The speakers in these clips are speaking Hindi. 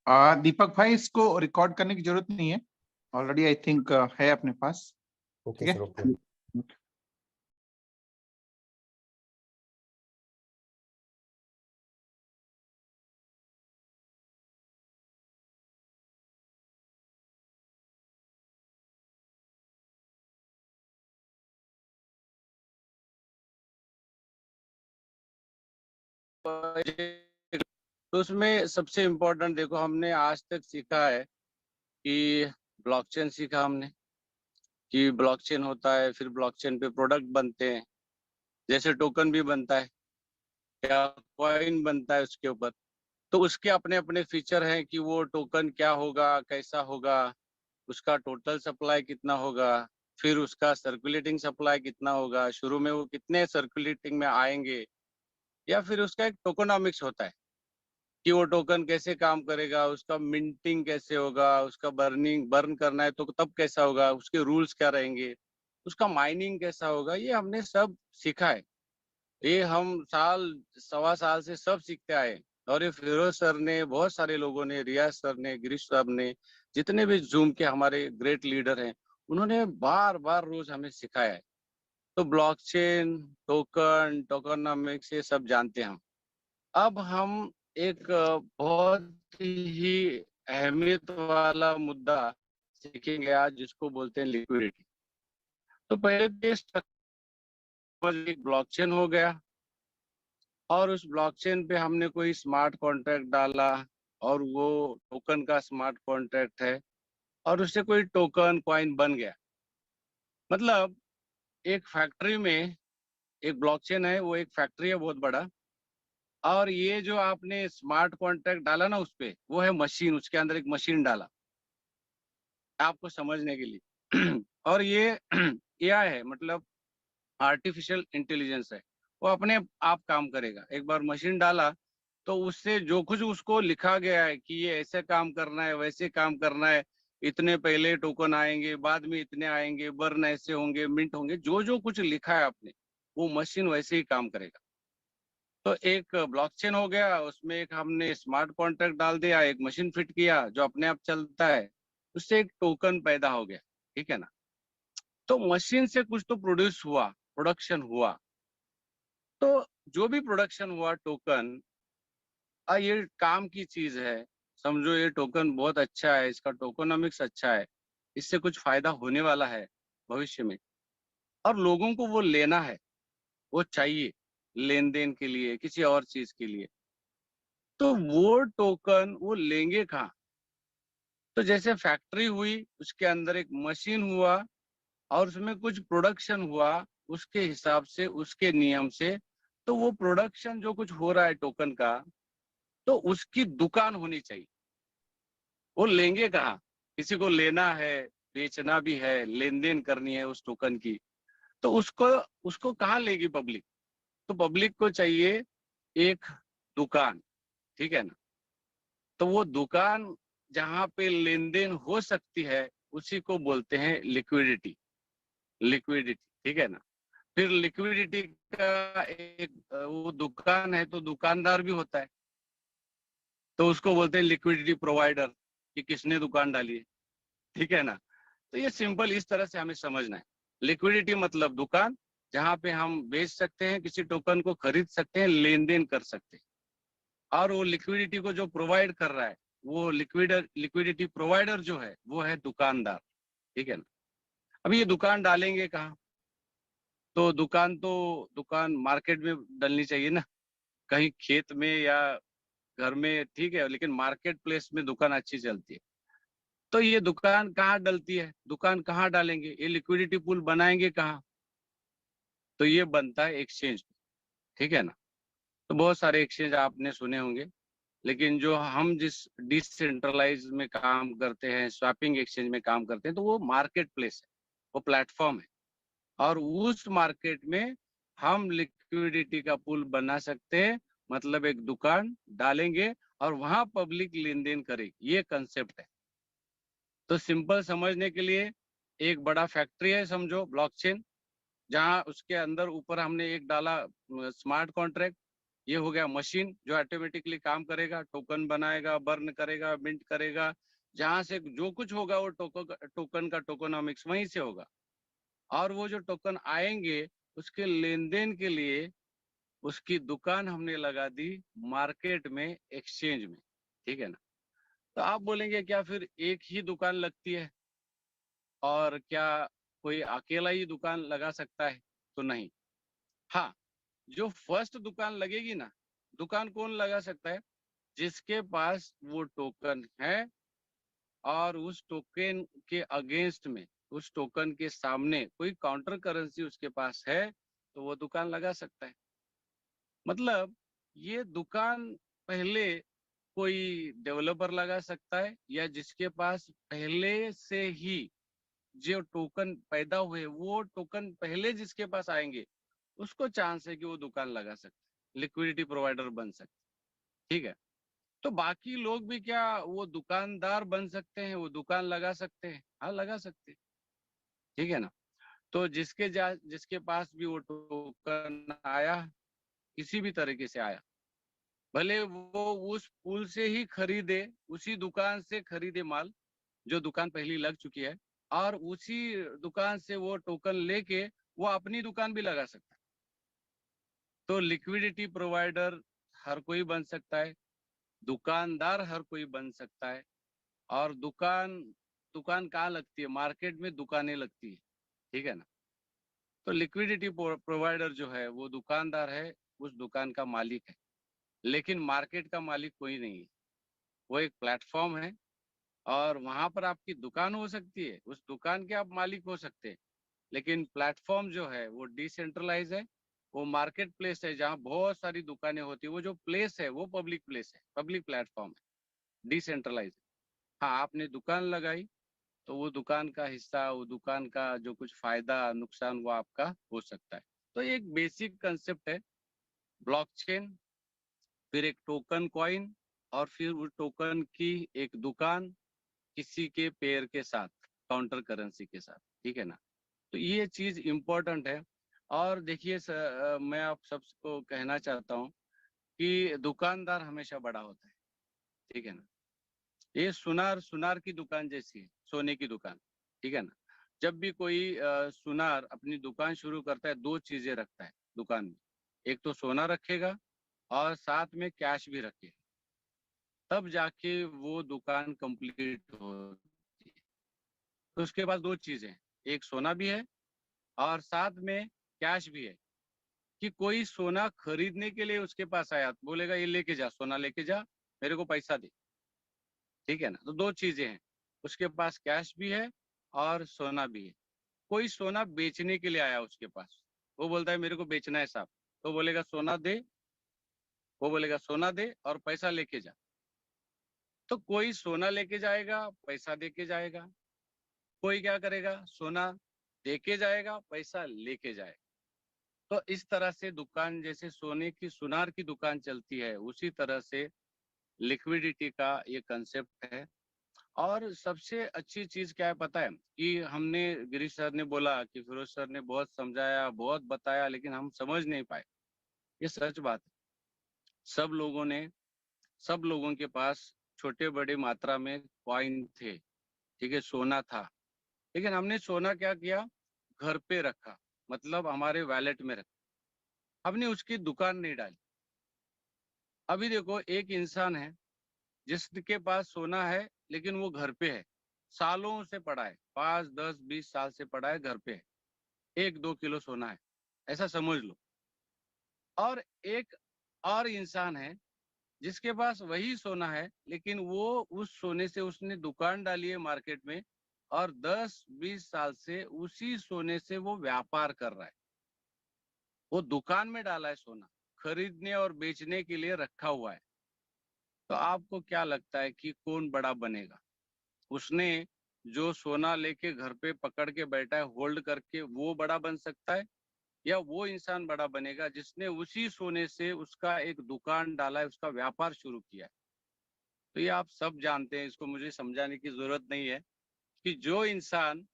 दीपक भाई, इसको रिकॉर्ड करने की जरूरत नहीं है, ऑलरेडी आई थिंक है अपने पास। ओके ठीक सर, है। ओके। तो उसमें सबसे इम्पोर्टेंट देखो, हमने आज तक सीखा है कि ब्लॉकचेन सीखा हमने कि ब्लॉकचेन होता है, फिर ब्लॉकचेन पे प्रोडक्ट बनते हैं, जैसे टोकन भी बनता है या कॉइन बनता है उसके ऊपर। तो उसके अपने अपने फीचर हैं कि वो टोकन क्या होगा, कैसा होगा, उसका टोटल सप्लाई कितना होगा, फिर उसका सर्कुलेटिंग सप्लाई कितना होगा, शुरू में वो कितने सर्कुलेटिंग में आएंगे, या फिर उसका एक टोकनॉमिक्स होता है कि वो टोकन कैसे काम करेगा, उसका मिंटिंग कैसे होगा, उसका बर्न करना है तो तब कैसा होगा, उसके रूल्स क्या रहेंगे, उसका माइनिंग कैसा होगा। ये हमने सब सीखा है, ये हम साल सवा साल से सब सीखते आए। और ये फिरोज सर ने, बहुत सारे लोगों ने, रियाज सर ने, गिरीश साहब ने, जितने भी जूम के हमारे ग्रेट लीडर हैं, उन्होंने बार बार रोज हमें सिखाया है। तो ब्लॉकचेन, टोकन, टोकनॉमिक्स ये सब जानते हैं हम। अब हम एक बहुत ही अहमियत वाला मुद्दा सीखेंगे आज, जिसको बोलते हैं लिक्विडिटी। तो पहले एक ब्लॉकचेन हो गया, और उस ब्लॉकचेन पे हमने कोई स्मार्ट कॉन्ट्रैक्ट डाला, और वो टोकन का स्मार्ट कॉन्ट्रैक्ट है, और उससे कोई टोकन कॉइन बन गया। मतलब एक फैक्ट्री में एक ब्लॉकचेन है, वो एक फैक्ट्री है बहुत बड़ा, और ये जो आपने स्मार्ट कॉन्ट्रैक्ट डाला ना उस पे, वो है मशीन, उसके अंदर एक मशीन डाला आपको समझने के लिए। और ये एआई है, मतलब आर्टिफिशियल इंटेलिजेंस है, वो अपने आप काम करेगा। एक बार मशीन डाला तो उससे जो कुछ उसको लिखा गया है कि ये ऐसे काम करना है, वैसे काम करना है, इतने पहले टोकन आएंगे, बाद में इतने आएंगे, बर्न ऐसे होंगे, मिंट होंगे, जो जो कुछ लिखा है आपने, वो मशीन वैसे ही काम करेगा। तो एक ब्लॉकचेन हो गया, उसमें एक हमने स्मार्ट कॉन्ट्रैक्ट डाल दिया, एक मशीन फिट किया जो अपने आप चलता है, उससे एक टोकन पैदा हो गया। ठीक है ना। तो मशीन से कुछ तो प्रोड्यूस हुआ, प्रोडक्शन हुआ। तो जो भी प्रोडक्शन हुआ टोकन, ये काम की चीज है। समझो ये टोकन बहुत अच्छा है, इसका टोकनॉमिक्स अच्छा है, इससे कुछ फायदा होने वाला है भविष्य में, और लोगों को वो लेना है, वो चाहिए लेन देन के लिए, किसी और चीज के लिए। तो वो टोकन वो लेंगे कहाँ? तो जैसे फैक्ट्री हुई, उसके अंदर एक मशीन हुआ, और उसमें कुछ प्रोडक्शन हुआ, उसके हिसाब से, उसके नियम से। तो वो प्रोडक्शन जो कुछ हो रहा है टोकन का, तो उसकी दुकान होनी चाहिए। वो लेंगे कहाँ? किसी को लेना है, बेचना भी है, लेन देन करनी है उस टोकन की, तो उसको उसको कहाँ लेगी पब्लिक? तो पब्लिक को चाहिए एक दुकान। ठीक है ना। तो वो दुकान जहाँ पे लेन देन हो सकती है, उसी को बोलते हैं लिक्विडिटी। लिक्विडिटी, ठीक है ना। फिर लिक्विडिटी का एक वो दुकान है, तो दुकानदार भी होता है, तो उसको बोलते हैं लिक्विडिटी प्रोवाइडर, कि किसने दुकान डाली है। ठीक है ना। तो ये सिंपल इस तरह से हमें समझना है। लिक्विडिटी मतलब दुकान, जहाँ पे हम बेच सकते हैं, किसी टोकन को खरीद सकते हैं, लेन देन कर सकते हैं। और वो लिक्विडिटी को जो प्रोवाइड कर रहा है, वो लिक्विडिटी प्रोवाइडर जो है, वो है दुकानदार। ठीक है ना। अब ये दुकान डालेंगे कहाँ? तो दुकान मार्केट में डलनी चाहिए ना, कहीं खेत में या घर में, ठीक है, लेकिन मार्केट प्लेस में दुकान अच्छी चलती है। तो ये दुकान कहाँ डलती है, दुकान कहाँ डालेंगे, ये लिक्विडिटी पूल बनाएंगे कहाँ? तो ये बनता है एक्सचेंज। ठीक है ना। तो बहुत सारे एक्सचेंज आपने सुने होंगे, लेकिन जो हम जिस डिसेंट्रलाइज में काम करते हैं, स्वैपिंग एक्सचेंज में काम करते हैं, तो वो मार्केट प्लेस है, वो प्लेटफॉर्म है। और उस मार्केट में हम लिक्विडिटी का पूल बना सकते हैं, मतलब एक दुकान डालेंगे और वहां पब्लिक लेन देन करेगी। ये कंसेप्ट है। तो सिंपल समझने के लिए, एक बड़ा फैक्ट्री है समझो, ब्लॉकचेन, जहाँ उसके अंदर ऊपर हमने एक डाला स्मार्ट कॉन्ट्रैक्ट, और उसके ऊपर एक टोकन डाला, ठीक है ना। तो वो टोकन क्या है? वो ये हो गया मशीन जो ऑटोमेटिकली काम करेगा, टोकन बनाएगा, बर्न करेगा, मिंट करेगा, जहां से जो कुछ होगा वो टोकन का टोकनोमिक्स वहीं से होगा। और वो जो टोकन आएंगे उसके लेन देन के लिए उसकी दुकान हमने लगा दी मार्केट में, एक्सचेंज में, ठीक है ना। तो आप बोलेंगे क्या फिर एक ही दुकान लगती है और क्या कोई अकेला ही दुकान लगा सकता है? तो नहीं। हाँ, जो फर्स्ट दुकान लगेगी ना, दुकान कौन लगा सकता है? जिसके पास वो टोकन है और उस टोकन के अगेंस्ट में, उस टोकन के सामने कोई काउंटर करेंसी उसके पास है, तो वो दुकान लगा सकता है। मतलब ये दुकान पहले कोई डेवलपर लगा सकता है, या जिसके पास पहले से ही जो टोकन पैदा हुए वो टोकन पहले जिसके पास आएंगे उसको चांस है कि वो दुकान लगा सकते हैं, लिक्विडिटी प्रोवाइडर बन सकते हैं, ठीक है। तो बाकी लोग भी क्या वो दुकानदार बन सकते हैं, वो दुकान लगा सकते हैं? हाँ, लगा सकते हैं, ठीक है ना। तो जिसके पास भी वो टोकन आया, किसी भी तरीके से आया, भले वो उस पुल से ही खरीदे, उसी दुकान से खरीदे माल जो दुकान पहली लग चुकी है, और उसी दुकान से वो टोकन लेके वो अपनी दुकान भी लगा सकता है। तो लिक्विडिटी प्रोवाइडर हर कोई बन सकता है, दुकानदार हर कोई बन सकता है। और दुकान दुकान कहाँ लगती है? मार्केट में दुकानें लगती है, ठीक है ना। तो लिक्विडिटी प्रोवाइडर जो है वो दुकानदार है, उस दुकान का मालिक है, लेकिन मार्केट का मालिक कोई नहीं है। वो एक प्लेटफॉर्म है और वहां पर आपकी दुकान हो सकती है, उस दुकान के आप मालिक हो सकते हैं, लेकिन प्लेटफॉर्म जो है वो डिसेंट्रलाइज है। वो मार्केट प्लेस है जहाँ बहुत सारी दुकानें होती है, वो जो प्लेस है वो पब्लिक प्लेस है, पब्लिक प्लेटफॉर्म है, डिसेंट्रलाइज है। हाँ, आपने दुकान लगाई तो वो दुकान का हिस्सा, वो दुकान का जो कुछ फायदा नुकसान वो आपका हो सकता है। तो ये एक बेसिक कंसेप्ट है, ब्लॉकचेन, फिर एक टोकन कॉइन, और फिर उस टोकन की एक दुकान किसी के पेयर के साथ, काउंटर करेंसी के साथ, ठीक है ना। तो ये चीज इम्पोर्टेंट है। और देखिए मैं आप सबको कहना चाहता हूँ कि दुकानदार हमेशा बड़ा होता है, ठीक है ना। ये सुनार सुनार की दुकान जैसी है, सोने की दुकान, ठीक है ना। जब भी कोई सुनार अपनी दुकान शुरू करता है, दो चीजें रखता है दुकान में, एक तो सोना रखेगा और साथ में कैश भी रखेगा, तब जाके वो दुकान कंप्लीट होती है। तो उसके पास दो चीजें हैं, एक सोना भी है और साथ में कैश भी है। कि कोई सोना खरीदने के लिए उसके पास आया, बोलेगा ये लेके जा, सोना लेके जा, मेरे को पैसा दे, ठीक है ना। तो दो चीजें हैं, उसके पास कैश भी है और सोना भी है। कोई सोना बेचने के लिए आया उसके पास, वो बोलता है मेरे को बेचना है साहब, तो बोलेगा सोना दे, वो बोलेगा सोना दे और पैसा लेके जा। तो कोई सोना लेके जाएगा, पैसा दे के जाएगा, कोई क्या करेगा, सोना दे के जाएगा, पैसा लेके जाएगा। तो इस तरह से दुकान, जैसे सोने की सुनार की दुकान चलती है, उसी तरह से लिक्विडिटी का ये कंसेप्ट है। और सबसे अच्छी चीज क्या है पता है? कि हमने, गिरीश सर ने बोला कि फिरोज सर ने बहुत समझाया, बहुत बताया, लेकिन हम समझ नहीं पाए। ये सच बात है। सब लोगों ने सब लोगों के पास छोटे बड़े मात्रा में कॉइन थे, ठीक है, सोना था, लेकिन हमने सोना क्या किया, घर पे रखा, मतलब हमारे वैलेट में रखा, हमने उसकी दुकान नहीं डाली। अभी देखो, एक इंसान है जिसके पास सोना है लेकिन वो घर पे है, सालों से पड़ा है, 5 10 20 साल से पड़ा है, घर पे है, 1 2 किलो सोना है, ऐसा समझ लो। और एक और इंसान है जिसके पास वही सोना है, लेकिन वो उस सोने से उसने दुकान डाली है मार्केट में, और 10 20 साल से उसी सोने से वो व्यापार कर रहा है। वो दुकान में डाला है सोना, खरीदने और बेचने के लिए रखा हुआ है। तो आपको क्या लगता है कि कौन बड़ा बनेगा? उसने जो सोना लेके घर पे पकड़ के बैठा है, होल्ड करके, वो बड़ा बन सकता है, या वो इंसान बड़ा बनेगा जिसने उसी सोने से उसका एक दुकान डाला है, उसका व्यापार शुरू किया है? तो ये आप सब जानते हैं, इसको मुझे समझाने की जरूरत नहीं है कि जो इंसान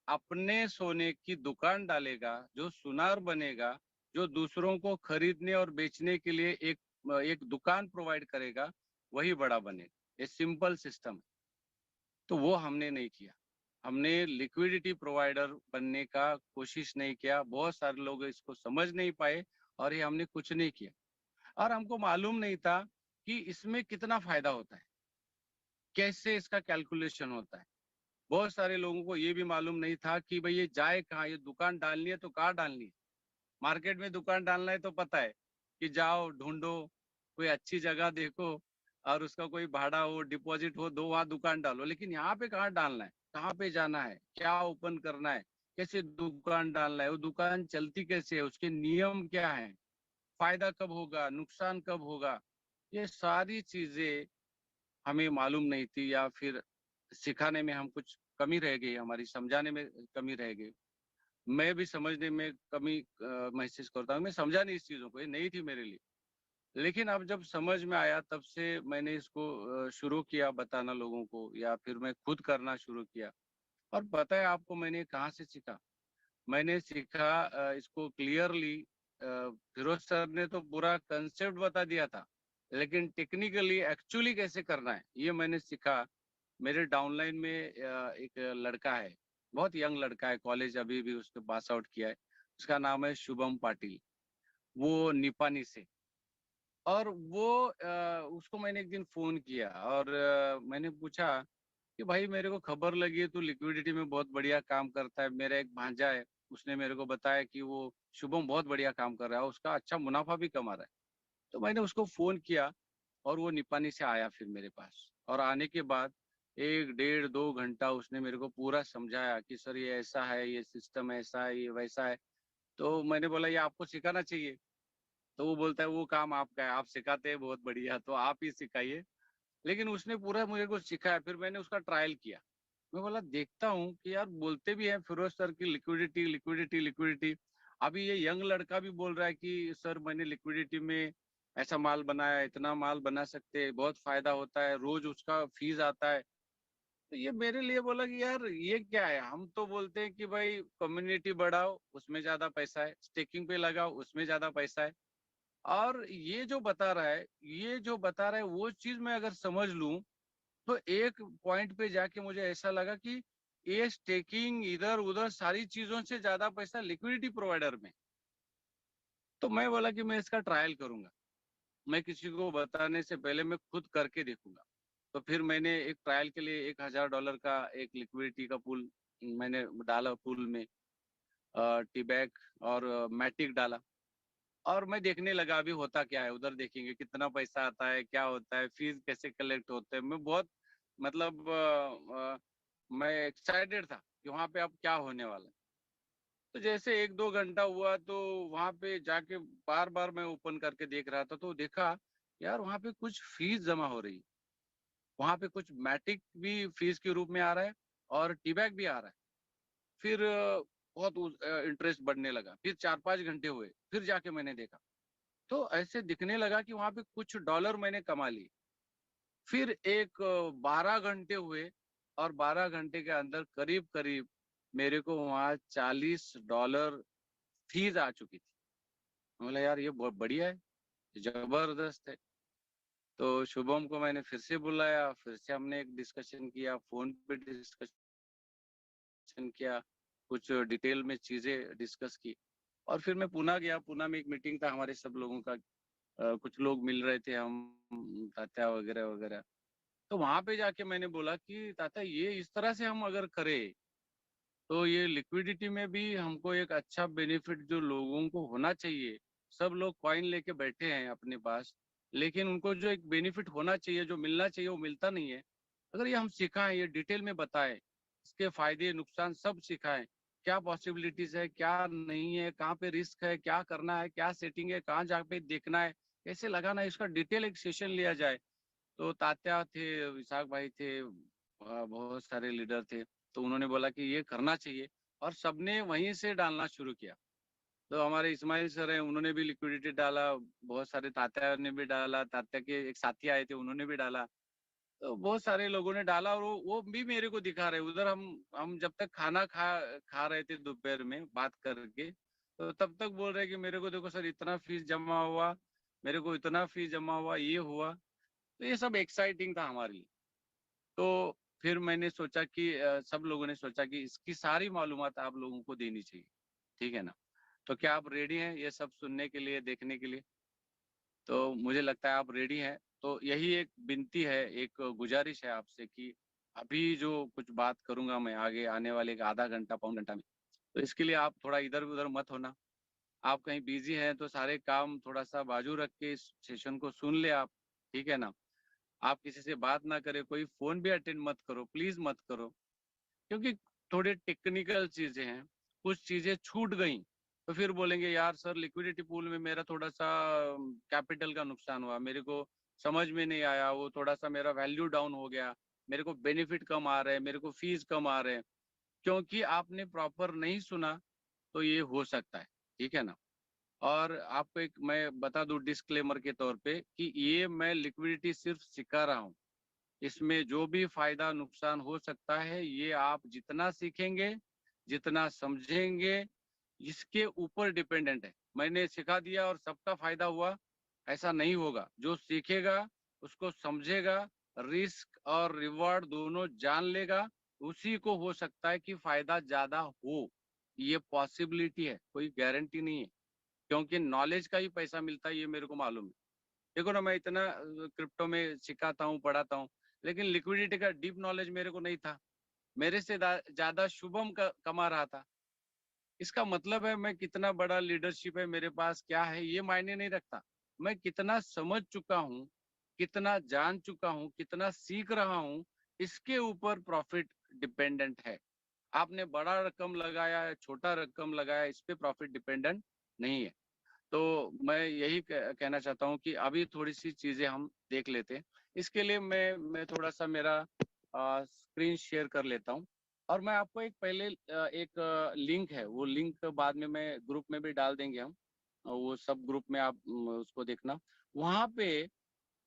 अपने सोने की दुकान डालेगा, जो सुनार बनेगा, जो दूसरों को खरीदने और बेचने के लिए एक दुकान प्रोवाइड करेगा, वही बड़ा बनेगा। ये सिंपल सिस्टम है। तो वो हमने नहीं किया। हमने लिक्विडिटी प्रोवाइडर बनने का कोशिश नहीं किया। बहुत सारे लोग इसको समझ नहीं पाए और ये हमने कुछ नहीं किया। और हमको मालूम नहीं था कि इसमें कितना फायदा होता है, कैसे इसका कैलकुलेशन होता है। बहुत सारे लोगों को ये भी मालूम नहीं था कि भाई ये जाए कहाँ, ये दुकान डालनी है तो कहाँ डालनी है। मार्केट में दुकान डालना है तो पता है कि जाओ ढूंढो, कोई अच्छी जगह देखो और उसका कोई भाड़ा हो, डिपॉजिट हो, दो, वहां दुकान डालो। लेकिन यहाँ पे कहाँ डालना है, कहाँ पे जाना है, क्या ओपन करना है, कैसे दुकान डालना है, वो दुकान चलती कैसे है, उसके नियम क्या है, फायदा कब होगा, नुकसान कब होगा, ये सारी चीजें हमें मालूम नहीं थी। या फिर सिखाने में हम कुछ कमी रह गई, हमारी समझाने में कमी रह गई। मैं भी समझने में कमी महसूस करता हूँ। मैं समझा नहीं इस चीजों को, ये नहीं थी मेरे लिए। लेकिन अब जब समझ में आया तब से मैंने इसको शुरू किया बताना लोगों को, या फिर मैं खुद करना शुरू किया। और पता है आपको मैंने कहाँ से सीखा? मैंने सीखा इसको क्लियरली, फिरोज सर ने तो पूरा कंसेप्ट बता दिया था, लेकिन टेक्निकली एक्चुअली कैसे करना है ये मैंने सीखा। मेरे डाउनलाइन में एक लड़का है, बहुत यंग लड़का है, कॉलेज अभी भी उसने पास आउट किया है। उसका नाम है शुभम पाटिल, वो निपानी से। और वो उसको मैंने एक दिन फोन किया और मैंने पूछा कि भाई मेरे को खबर लगी है तू लिक्विडिटी में बहुत बढ़िया काम करता है। मेरा एक भांजा है, उसने मेरे को बताया कि वो शुभम बहुत बढ़िया काम कर रहा है, उसका अच्छा मुनाफा भी कमा रहा है। तो मैंने उसको फोन किया और वो निपानी से आया फिर मेरे पास। और आने के बाद 1 डेढ़ 2 घंटा उसने मेरे को पूरा समझाया कि सर ये ऐसा है, ये सिस्टम ऐसा है, ये वैसा है। तो मैंने बोला ये आपको सिखाना चाहिए। तो वो बोलता है वो काम आपका है, आप सिखाते हैं बहुत बढ़िया, तो आप ही सिखाइए। लेकिन उसने पूरा मुझे को सिखाया, फिर मैंने उसका ट्रायल किया। मैं बोला देखता हूँ कि यार बोलते भी हैं फिरोज सर की लिक्विडिटी लिक्विडिटी लिक्विडिटी। अभी ये यंग लड़का भी बोल रहा है कि सर मैंने लिक्विडिटी में ऐसा माल बनाया, इतना माल बना सकते हैं, बहुत फायदा होता है, रोज उसका फीस आता है। तो ये मेरे लिए बोला कि यार ये क्या है, हम तो बोलते हैं कि भाई कम्युनिटी बढ़ाओ उसमें ज्यादा पैसा है, स्टेकिंग पे लगाओ उसमें ज्यादा पैसा है। और ये जो बता रहा है, ये जो बता रहा है वो चीज मैं अगर समझ लूं, तो एक पॉइंट पे जाके मुझे ऐसा लगा कि ये स्टेकिंग इधर उधर सारी चीजों से ज्यादा पैसा लिक्विडिटी प्रोवाइडर में। तो मैं बोला कि मैं इसका ट्रायल करूंगा, मैं किसी को बताने से पहले मैं खुद करके देखूंगा। तो फिर मैंने एक ट्रायल के लिए $1000 का एक लिक्विडिटी का पूल मैंने डाला। पूल में टी बैग और मैटिक डाला। और मैं देखने लगा अभी होता क्या है, उधर देखेंगे कितना पैसा आता है, क्या होता है, फीस कैसे कलेक्ट होते हैं। मैं बहुत मतलब मैं एक्साइटेड था कि वहां पे अब क्या होने वाला है। तो जैसे 1 2 घंटा हुआ तो वहां पे जाके बार बार मैं ओपन करके देख रहा था, तो देखा यार वहां पे कुछ फीस जमा हो रही है। वहां पे कुछ मैटिक भी फीस के रूप में आ रहा है और टीबैक भी आ रहा है। फिर बहुत इंटरेस्ट बढ़ने लगा। फिर 4 5 घंटे हुए, फिर जाके मैंने देखा तो ऐसे दिखने लगा कि वहां पे कुछ डॉलर मैंने कमा लिए। फिर एक 12 घंटे हुए और 12 घंटे के अंदर करीब करीब मेरे को वहाँ $40 फीस आ चुकी थी। मैं बोला यार ये बहुत बढ़िया है, जबरदस्त है। तो शुभम को मैंने फिर से बुलाया, फिर से हमने एक डिस्कशन किया, फोन पे डिस्कशन किया, कुछ डिटेल में चीजें डिस्कस की। और फिर मैं पुणे गया। पुणे में एक मीटिंग था हमारे सब लोगों का, कुछ लोग मिल रहे थे, हम तात्या वगैरह वगैरह। तो वहां पे जाके मैंने बोला कि ताता ये इस तरह से हम अगर करें तो ये लिक्विडिटी में भी हमको एक अच्छा बेनिफिट जो लोगों को होना चाहिए। सब लोग कॉइन लेके बैठे हैं अपने पास, लेकिन उनको जो एक बेनिफिट होना चाहिए, जो मिलना चाहिए, वो मिलता नहीं है। अगर ये हम सिखाएं, ये डिटेल में बताएं, इसके फायदे नुकसान सब सिखाएं, क्या पॉसिबिलिटीज है, क्या नहीं है, कहाँ पे रिस्क है, क्या करना है, क्या सेटिंग है, कहाँ जहाँ पे देखना है, कैसे लगाना है, इसका डिटेल एक सेशन लिया जाए। तो तात्या थे, विशाख भाई थे, बहुत सारे लीडर थे। तो उन्होंने बोला कि ये करना चाहिए और सबने वहीं से डालना शुरू किया। तो हमारे इस्माइल सर हैं, उन्होंने भी लिक्विडिटी डाला, बहुत सारे तात्या ने भी डाला, तात्या के एक साथी आए थे उन्होंने भी डाला। तो बहुत सारे लोगों ने डाला और वो भी मेरे को दिखा रहे। उधर हम जब तक खाना खा खा रहे थे दोपहर में बात करके, तो तब तक बोल रहे कि मेरे को देखो सर इतना फीस जमा हुआ, मेरे को इतना फीस जमा हुआ, ये हुआ। तो ये सब एक्साइटिंग था हमारे लिए। तो फिर मैंने सोचा कि सब लोगों ने सोचा कि इसकी सारी मालूमात आप लोगों को देनी चाहिए, ठीक है ना। तो क्या आप रेडी हैं ये सब सुनने के लिए, देखने के लिए? तो मुझे लगता है आप रेडी हैं। तो यही एक विनती है, एक गुजारिश है आपसे कि अभी जो कुछ बात करूंगा मैं आगे आने वाले एक आधा घंटा, पौन घंटा में, तो इसके लिए आप थोड़ा इधर-उधर मत होना। आप कहीं बिज़ी हैं तो सारे काम थोड़ा-सा बाजू रख के इस सेशन को सुन ले आप, ठीक है ना? आप किसी से बात ना करें, कोई फ़ोन भी अटेंड मत करो, प्लीज़ मत करो। क्योंकि थोड़े टेक्निकल चीज़ें हैं, कुछ चीज़ें छूट गईं, तो फिर बोलेंगे यार सर लिक्विडिटी पूल में मेरा थोड़ा-सा कैपिटल का नुकसान हुआ, मेरे को समझ में नहीं आया, वो थोड़ा-सा मेरा वैल्यू डाउन हो गया, मेरे को बेनिफिट कम आ रहे हैं, मेरे को फीस कम आ रहे हैं। क्योंकि आपने प्रॉपर नहीं सुना, तो ये हो सकता है, ठीक है ना? और आपको एक मैं बता दूँ डिस्क्लेमर के तौर पे कि ये मैं लिक्विडिटी सिर्फ़ सिखा रहा हूँ। इसमें जो भी फ़ायदा नुकसान हो सकता है, ये आप जितना सीखेंगे, जितना समझेंगे, इसके ऊपर डिपेंडेंट है। मैंने सिखा दिया और सबका फ़ायदा हुआ, ऐसा नहीं होगा। जो सीखेगा, उसको समझेगा, रिस्क और रिवार्ड दोनों जान लेगा, उसी को हो सकता है कि फ़ायदा ज़्यादा हो। ये पॉसिबिलिटी है, कोई गारंटी नहीं है। क्योंकि नॉलेज का ही पैसा मिलता है, ये मेरे को मालूम है। देखो ना, मैं इतना क्रिप्टो में सिखाता हूँ, पढ़ाता हूँ, लेकिन लिक्विडिटी का डीप नॉलेज मेरे को नहीं था। मेरे से ज़्यादा शुभम कमा रहा था। इसका मतलब है मैं कितना बड़ा लीडरशिप है मेरे पास, क्या है, ये मायने नहीं रखता। मैं कितना समझ चुका हूँ, कितना जान चुका हूँ, कितना सीख रहा हूँ, इसके ऊपर प्रॉफिट डिपेंडेंट है। आपने बड़ा रकम लगाया है, छोटा रकम लगाया है, इस पे प्रॉफिट डिपेंडेंट नहीं है। तो मैं यही कहना चाहता हूँ कि अभी थोड़ी-सी चीज़ें हम देख लेते हैं। इसके लिए मैं थोड़ा-सा मेरा स्क्रीन शेयर कर लेता हूँ और मैं आपको एक पहले एक लिंक है, वो लिंक बाद में मैं ग्रुप में भी डाल देंगे हम। वो सब ग्रुप में आप उसको देखना। वहाँ पे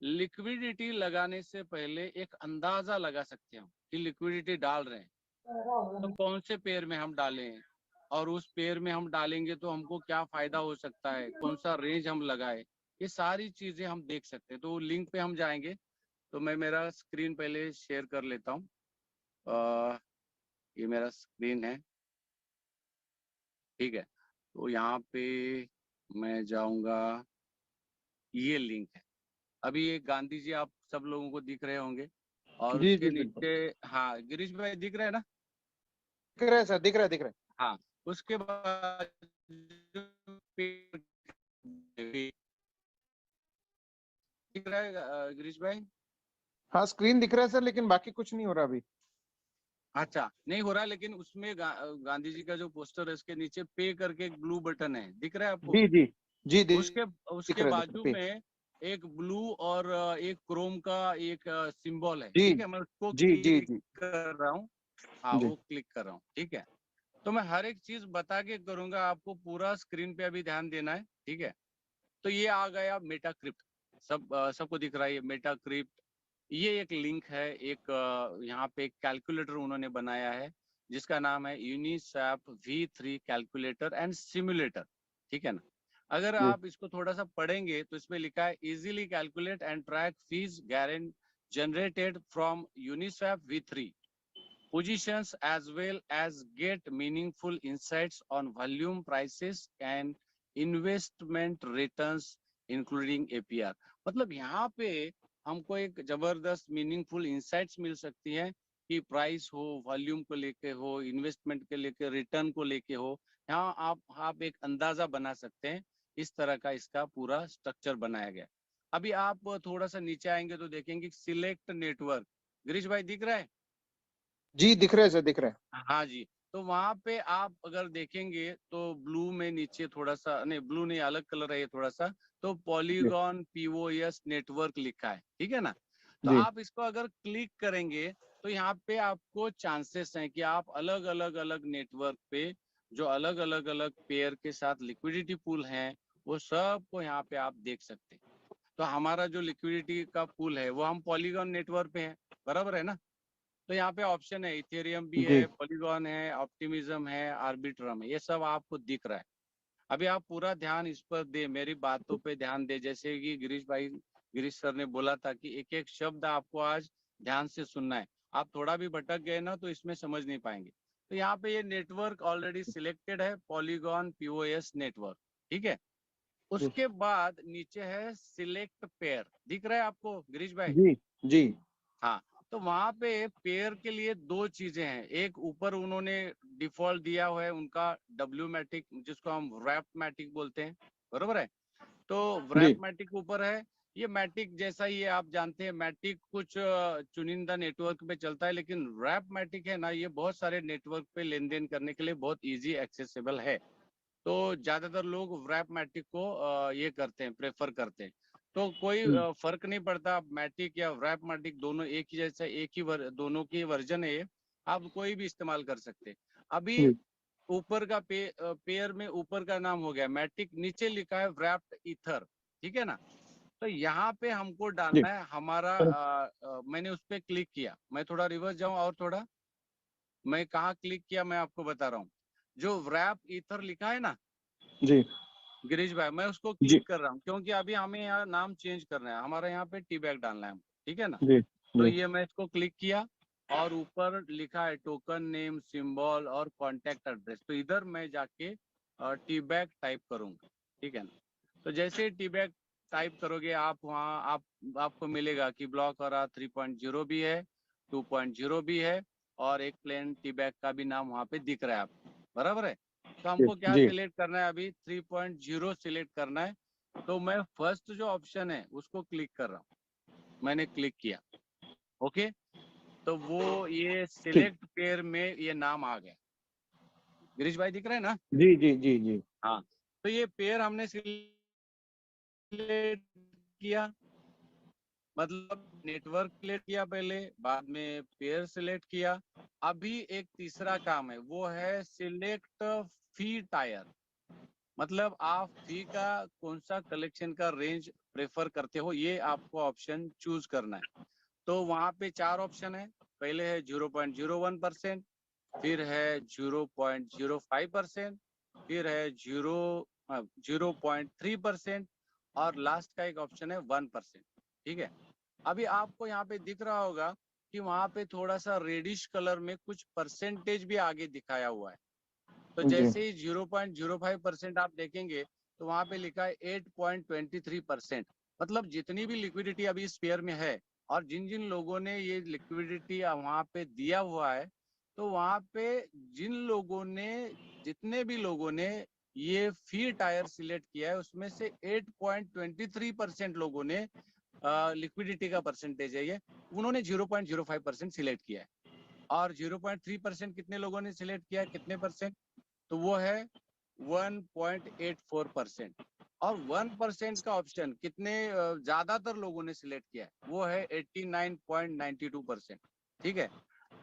लिक्विडिटी लगाने से पहले एक अंदाज़ा लगा सकते हैं हम कि लिक्विडिटी डाल रहे हैं, तो कौन से पेयर में हम डालें और उस पेयर में हम डालेंगे तो हमको क्या फ़ायदा हो सकता है, कौन-सा रेंज हम लगाएँ, ये सारी चीज़ें हम देख सकते हैं। तो लिंक पे हम जाएँगे, तो मैं मेरा स्क्रीन पहले शेयर कर लेता हूँ। ये मेरा स्क्रीन है, ठीक है? तो यहाँ पे मैं जाऊँगा, ये लिंक है। अभी ये गांधी जी आप सब लोगों को दिख रहे होंगे और जी उसके जी बिल्कुल नीचे, हाँ, गिरीश भाई दिख रहे हैं ना? दिख रहा है सर, दिख रहा है, दिख रहा है। हाँ, उसके बाद दिख रहा है गिरीश भाई? हाँ स्क्रीन दिख रहा है सर, लेकिन बाकी कुछ नहीं हो रहा अभी। अच्छा, नहीं हो रहा है, लेकिन उसमें गांधी जी का जो पोस्टर है उसके नीचे पे करके एक ब्लू बटन है, दिख रहा है आपको? जी जी जी उसके दिख उसके रहा है, दिख रहा बाजू है। में एक ब्लू और एक क्रोम का एक सिंबल है, जी ठीक है? मैं उसको जी जी क्लिक जी कर रहा हूँ। हाँ, जी वो क्लिक कर रहा हूँ, ठीक है? तो मैं हर एक चीज़ बता के करूँगा, आपको पूरा स्क्रीन पे अभी ध्यान देना है, ठीक है? तो ये आ गया मेटाक्रिप्ट, सबको दिख रहा है ये मेटाक्रिप्ट। ये एक लिंक है, एक यहाँ पे एक कैलकुलेटर उन्होंने बनाया है, जिसका नाम है Uniswap V3 calculator and simulator, ठीक है ना? अगर जी आप इसको थोड़ा-सा पढ़ेंगे तो इसमें लिखा है easily calculate and track fees generated from Uniswap V3 positions as well as get meaningful insights on volume prices and investment returns including APR। मतलब यहाँ पे हमको एक जबरदस्त मीनिंगफुल इंसाइट्स मिल सकती हैं कि प्राइस हो, वॉल्यूम को लेके हो, इन्वेस्टमेंट के लेके, रिटर्न को लेके हो। यहाँ आप एक अंदाजा बना सकते हैं। इस तरह का इसका पूरा स्ट्रक्चर बनाया गया है। अभी आप थोड़ा सा नीचे आएंगे तो देखेंगे सिलेक्ट नेटवर्क। गिरीश भाई दिख रहा है? जी दिख रहा है सर, दिख रहा है। हाँ जी, तो वहाँ पे आप अगर देखेंगे तो ब्लू में नीचे थोड़ा-सा, नहीं ब्लू नहीं, अलग कलर है ये थोड़ा-सा, तो जी पॉलीगॉन पीओएस नेटवर्क लिखा है, ठीक है ना? तो जी आप इसको अगर क्लिक करेंगे तो यहाँ पे आपको चांसेस हैं कि आप अलग-अलग नेटवर्क पे जो अलग-अलग पेयर के साथ लिक्विडिटी पूल हैं, वो सबको यहाँ पे आप देख सकते हैं। तो हमारा जो लिक्विडिटी का पूल है, वो हम पॉलीगॉन नेटवर्क पे है, बराबर है ना? तो यहाँ पे ऑप्शन है, इथेरियम भी जी है, पॉलीगॉन है, ऑप्टिमिज्म है, आर्बिट्रम है, ये सब आपको दिख रहा है। अभी आप पूरा ध्यान इस पर दे, मेरी बातों पे ध्यान दे, जैसे कि गिरीश सर ने बोला था कि एक एक शब्द आपको आज ध्यान से सुनना है। आप थोड़ा भी भटक गए ना तो इसमें समझ नहीं पाएंगे। तो यहाँ पे ये नेटवर्क ऑलरेडी सिलेक्टेड है, पॉलीगॉन पीओएस नेटवर्क, ठीक है। जी उसके बाद नीचे है सिलेक्ट पेयर, दिख रहा है आपको गिरीश भाई? जी जी हाँ, तो वहां पे पेयर के लिए दो चीजें हैं। एक ऊपर उन्होंने डिफॉल्ट दिया हुआ है उनका डब्ल्यू मैटिक, जिसको हम रैप मैटिक बोलते हैं, बरोबर है। तो जी रैप मैटिक ऊपर है। ये मैटिक जैसा ही है, आप जानते हैं मैटिक कुछ चुनिंदा नेटवर्क पे चलता है, लेकिन रैप मैटिक है ना, ये बहुत सारे नेटवर्क पे लेन देन करने के लिए बहुत इजी एक्सेसिबल है। तो ज्यादातर लोग रैप मैटिक को ये करते हैं, प्रेफर करते हैं। तो कोई फर्क नहीं पड़ता, मैटिक या रैप मैटिक दोनों एक ही जैसा, एक ही दोनों की वर्जन है ये, आप कोई भी इस्तेमाल कर सकते हैं। अभी जी ऊपर का पेयर में ऊपर का नाम हो गया मैटिक, नीचे लिखा है व्रैप्ड ईथर, ठीक है ना। तो यहाँ पे हमको जी डालना है हमारा मैंने उस पर क्लिक किया, मैं थोड़ा रिवर्स जाऊं और थोड़ा, मैं कहाँ क्लिक किया मैं आपको बता रहा हूँ। जो व्रैप ईथर लिखा है ना जी गिरीश भाई, मैं उसको जी क्लिक कर रहा हूँ, क्योंकि अभी हमें यहाँ नाम चेंज करना है, हमारा यहाँ पे टी बैग डालना है हमको, ठीक है ना। जी तो जी ये मैं इसको क्लिक किया और ऊपर लिखा है टोकन नेम, सिंबल और कॉन्टेक्ट एड्रेस। तो इधर मैं जाके टी बैग टाइप करूंगा, ठीक है ना। तो जैसे ही टी बैग टाइप करोगे आप वहाँ आपको मिलेगा कि ब्लॉक और 3.0 भी है, 2.0 भी है, और एक प्लेन टी बैग का भी नाम वहाँ पे दिख रहा है आपको, बराबर है। तो हमको क्या जी सिलेक्ट करना है, अभी 3.0 सिलेक्ट करना है। तो मैं फर्स्ट जो ऑप्शन है उसको क्लिक कर रहा हूँ, मैंने क्लिक किया, ओके। तो वो ये ठीक सिलेक्ट पेयर में ये नाम आ गया, गिरीश भाई दिख रहा है ना। जी जी जी जी हाँ, तो ये पेयर हमने सिलेक्ट किया, मतलब नेटवर्क सिलेक्ट किया पहले, बाद में पेयर सिलेक्ट किया। अभी एक तीसरा काम है, वो है सिलेक्ट फी टायर। मतलब आप फी का कौन सा कलेक्शन का रेंज प्रेफर करते हो, ये आपको ऑप्शन चूज करना है। तो वहां पे 4 ऑप्शन है। पहले है 0.01%, फिर है 0.05%, फिर है 0.3%, और लास्ट का एक ऑप्शन है 1%, ठीक है। अभी आपको यहाँ पे दिख रहा होगा कि वहां पे थोड़ा सा रेडिश कलर में कुछ परसेंटेज भी आगे दिखाया हुआ है। तो जी जैसे ही 0.05% आप देखेंगे तो वहां पे लिखा है 8.23%। मतलब जितनी भी लिक्विडिटी अभी इस पेयर में है, और जिन जिन लोगों ने ये लिक्विडिटी वहां पे दिया हुआ है, तो वहां पे जिन लोगों ने, जितने भी लोगों ने ये फी टायर सिलेक्ट किया है, उसमें से 8.23% लोगों ने लिक्विडिटी का परसेंटेज है ये, उन्होंने 0.05% सिलेक्ट किया है। और 0.3% कितने लोगों ने सिलेक्ट किया है, कितने परसेंट, तो वो है 1.84%। और 1% का ऑप्शन कितने ज्यादातर लोगों ने सिलेक्ट किया है, वो है 89.92%, ठीक है।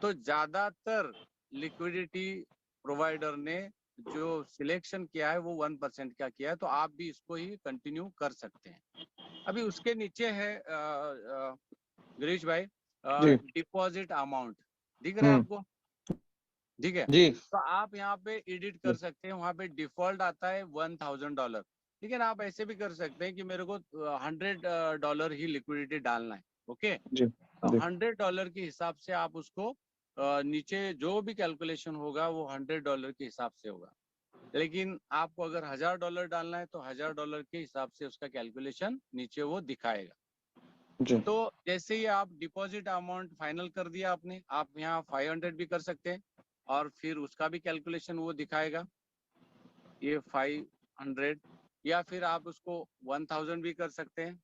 तो ज्यादातर लिक्विडिटी प्रोवाइडर ने जो सिलेक्शन किया है वो 1% का किया है, तो आप भी इसको ही कंटिन्यू कर सकते हैं। अभी उसके नीचे है गिरीश भाई, जी डिपॉजिट अमाउंट, दिख रहा है हम्म आपको, ठीक है। जी तो आप यहाँ पे एडिट कर सकते हैं, वहां पे डिफॉल्ट आता है $1,000, लेकिन आप ऐसे भी कर सकते हैं कि मेरे को $100 ही लिक्विडिटी डालना है, ओके। जी तो जी $100 के हिसाब से आप उसको नीचे जो भी कैलकुलेशन होगा वो $100 के हिसाब से होगा। लेकिन आपको अगर $1,000 डालना है तो $1,000 के हिसाब से उसका कैलकुलेशन नीचे वो दिखाएगा। जी तो जैसे ही आप डिपॉजिट अमाउंट फाइनल कर दिया आपने, आप यहाँ 500 भी कर सकते हैं, और फिर उसका भी कैलकुलेशन वो दिखाएगा, ये 500, या फिर आप उसको 1000 भी कर सकते हैं,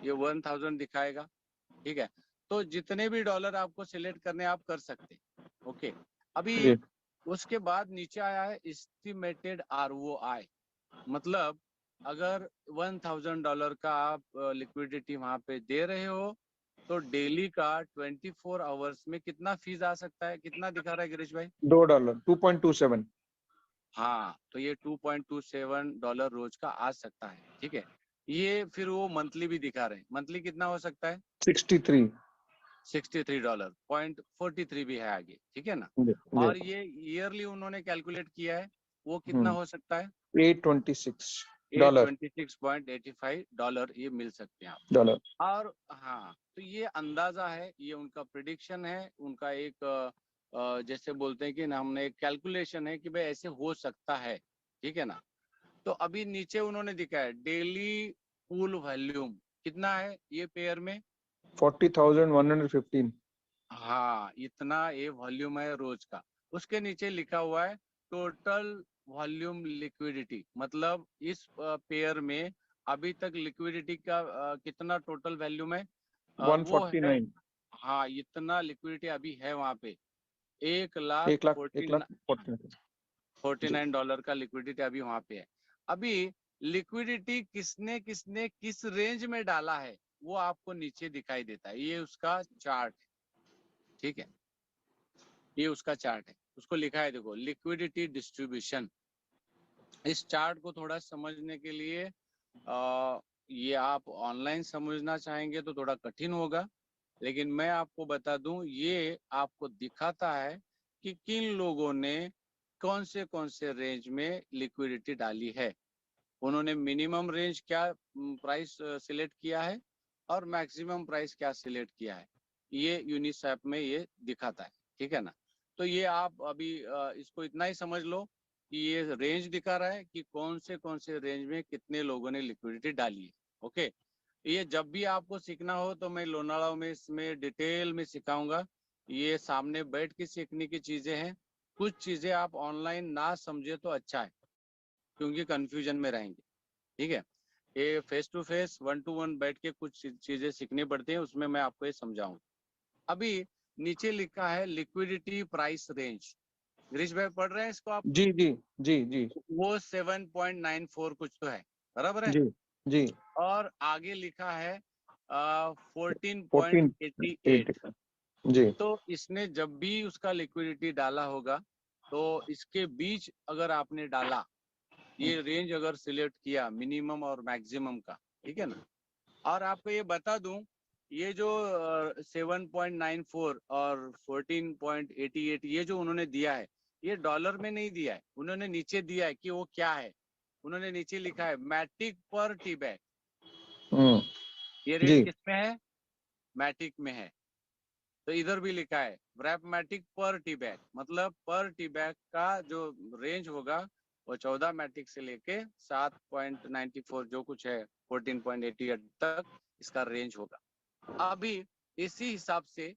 ये 1000 दिखाएगा, ठीक है। तो जितने भी डॉलर आपको सिलेक्ट करने आप कर सकते हैं, ओके। अभी जी उसके बाद नीचे आया है एस्टिमेटेड ROI, मतलब अगर $1000 का आप लिक्विडिटी वहां पे दे रहे हो, तो डेली का 24 आवर्स में कितना फीस आ सकता है, कितना दिखा रहा है गिरीश भाई? $2 2.27 हाँ, तो ये $2.27 रोज का आ सकता है, ठीक है। ये फिर वो मंथली भी दिखा रहे हैं, मंथली कितना हो सकता है? 63 $63.43 भी है आगे, ठीक है ना। जी जी और ये ईयरली उन्होंने कैलकुलेट किया है, वो कितना हम्म हो सकता है? 826 डॉलर $826.85 ये मिल सकते हैं आप। डॉलर। और हाँ, तो ये अंदाजा है, ये उनका प्रिडिक्शन है, उनका एक जैसे बोलते हैं कि ना, हमने एक कैलकुलेशन है कि भाई ऐसे हो सकता है, ठीक है ना। तो अभी नीचे उन्होंने दिखाया डेली पूल वॉल्यूम कितना है ये पेयर में, 40,115। हाँ इतना ये वॉल्यूम है रोज का। उसके नीचे लिखा हुआ है टोटल वॉल्यूम लिक्विडिटी, मतलब इस पेयर में अभी तक लिक्विडिटी का कितना टोटल वॉल्यूम है, वो है 149। हाँ इतना लिक्विडिटी अभी है वहां पे, 1,49,49। जी। $1,49 का लिक्विडिटी अभी वहां पे है। अभी लिक्विडिटी किसने किसने किस रेंज में डाला है वो आपको नीचे दिखाई देता है, ये उसका चार्ट है, ठीक है, ये उसका चार्ट है, उसको लिखा है देखो लिक्विडिटी डिस्ट्रीब्यूशन। इस चार्ट को थोड़ा समझने के लिए ये आप ऑनलाइन समझना चाहेंगे तो थोड़ा कठिन होगा, लेकिन मैं आपको बता दूं ये आपको दिखाता है कि किन लोगों ने कौन से रेंज में लिक्विडिटी डाली है, उन्होंने मिनिमम रेंज क्या प्राइस सिलेक्ट किया है और मैक्सिमम प्राइस क्या सिलेक्ट किया है, ये यूनिसैप में ये दिखाता है, ठीक है ना। तो ये आप अभी इसको इतना ही समझ लो कि ये रेंज दिखा रहा है कि कौन से रेंज में कितने लोगों ने लिक्विडिटी डाली है। ओके, ये जब भी आपको सीखना हो तो मैं लोनावाला में इसमें डिटेल में सिखाऊंगा, ये सामने बैठ के सीखने की चीजें हैं, कुछ चीजें आप ऑनलाइन ना समझे तो अच्छा है क्योंकि कंफ्यूजन में रहेंगे, ठीक है। ये फेस टू फेस 1-to-1 बैठ के कुछ चीजें सीखनी पड़ती हैं, उसमें मैं आपको ये समझाऊंगा। अभी नीचे लिखा है लिक्विडिटी प्राइस रेंज, गिरीश भाई पढ़ रहे हैं इसको आप, जी जी जी जी वो 7.94 कुछ तो है, बराबर है। जी जी। और आगे लिखा है 14.8। 14.88। जी तो इसने जब भी उसका लिक्विडिटी डाला होगा तो इसके बीच अगर आपने डाला, ये रेंज अगर सिलेक्ट किया मिनिमम और मैक्सिमम का, ठीक है ना। और आपको ये बता दूं ये जो 7.94 और 14.88 ये जो उन्होंने दिया है ये डॉलर में नहीं दिया है, उन्होंने नीचे दिया है कि वो क्या है, उन्होंने नीचे लिखा है मैटिक पर टी बैग। हम्म। ये जी रेट किस में है, मैटिक में है। तो इधर भी लिखा है ब्रैपमैटिक पर टी बैग, मतलब पर टी बैग का जो रेंज होगा वो 14 मैटिक से लेके 7.94 जो कुछ है 14.88 तक इसका रेंज होगा। अभी इसी हिसाब से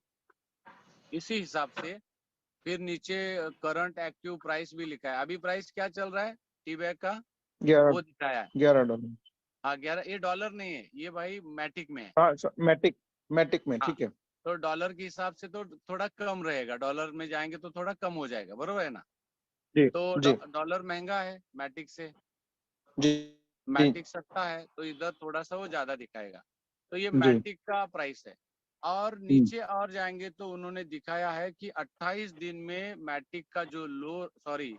फिर नीचे करंट एक्टिव प्राइस भी लिखा है, अभी प्राइस क्या चल रहा है टी बैग का 11 वो दिखाया है। 11 डॉलर। हाँ 11, ये डॉलर नहीं है, ये भाई मैटिक में है। हाँ मैटिक मैटिक में, हाँ ठीक है। तो डॉलर के हिसाब से तो थोड़ा कम रहेगा, डॉलर में जाएंगे तो थोड़ा कम हो जाएगा, बरोबर है ना। जी तो जी डॉलर महंगा है मैटिक से, जी जी मैटिक सस्ता है तो इधर थोड़ा सा वो ज्यादा दिखाएगा। तो ये जी। मैटिक का प्राइस है। और नीचे और जाएंगे तो उन्होंने दिखाया है कि 28 दिन में मैटिक का जो लो, सॉरी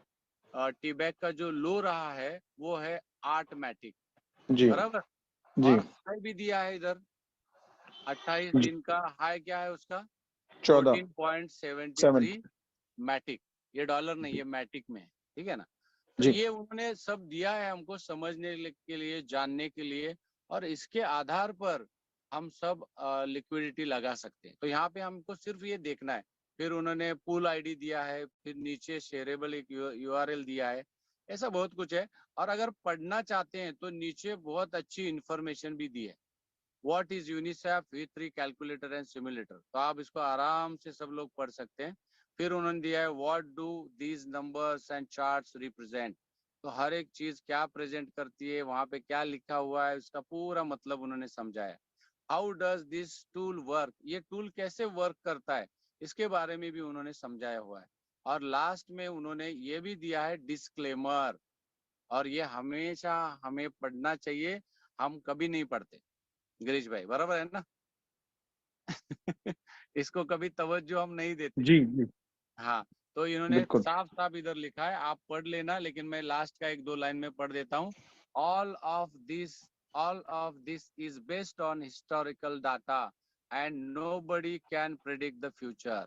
टीबैक का जो लो रहा है वो है 8 मैटिक, जी बराबर। जी और हाई भी दिया है इधर, 28 जी। दिन का हाई क्या है उसका 14 7। 14.73 मैटिक, ये डॉलर नहीं ये मैटिक में है, ठीक है ना। तो जी ये उन्होंने सब दिया है हमको समझने के लिए, जानने के लिए, और इसके आधार पर हम सब लिक्विडिटी लगा सकते हैं। तो यहाँ पे हमको सिर्फ ये देखना है। फिर उन्होंने पूल आईडी दिया है, फिर नीचे शेयरेबल एक यूआरएल दिया है, ऐसा बहुत कुछ है। और अगर पढ़ना चाहते हैं तो नीचे बहुत अच्छी इंफॉर्मेशन भी दी है, what is UNICEF V3 calculator and simulator, तो आप इसको आराम से सब लोग पढ़ सकते हैं। फिर उन्होंने दिया है what do these numbers and charts represent, तो हर एक चीज क्या प्रेजेंट करती है, वहां पे क्या लिखा हुआ है, उसका पूरा मतलब उन्होंने समझाया। How does this tool work, ये टूल कैसे वर्क करता है इसके बारे में भी उन्होंने समझाया हुआ है। और लास्ट में उन्होंने ये भी दिया है डिस्क्लेमर, और ये हमेशा हमें पढ़ना चाहिए, हम कभी नहीं पढ़ते गिरीश भाई, बराबर है ना। इसको कभी तवज्जो हम नहीं देते। जी जी। हाँ, तो इन्होंने बिल्कुल। साफ साफ इधर लिखा है, आप पढ़ लेना, लेकिन मैं लास्ट का 1-2 लाइन में पढ़ देता हूँ। All of this all of this is based on historical data and nobody can predict the future.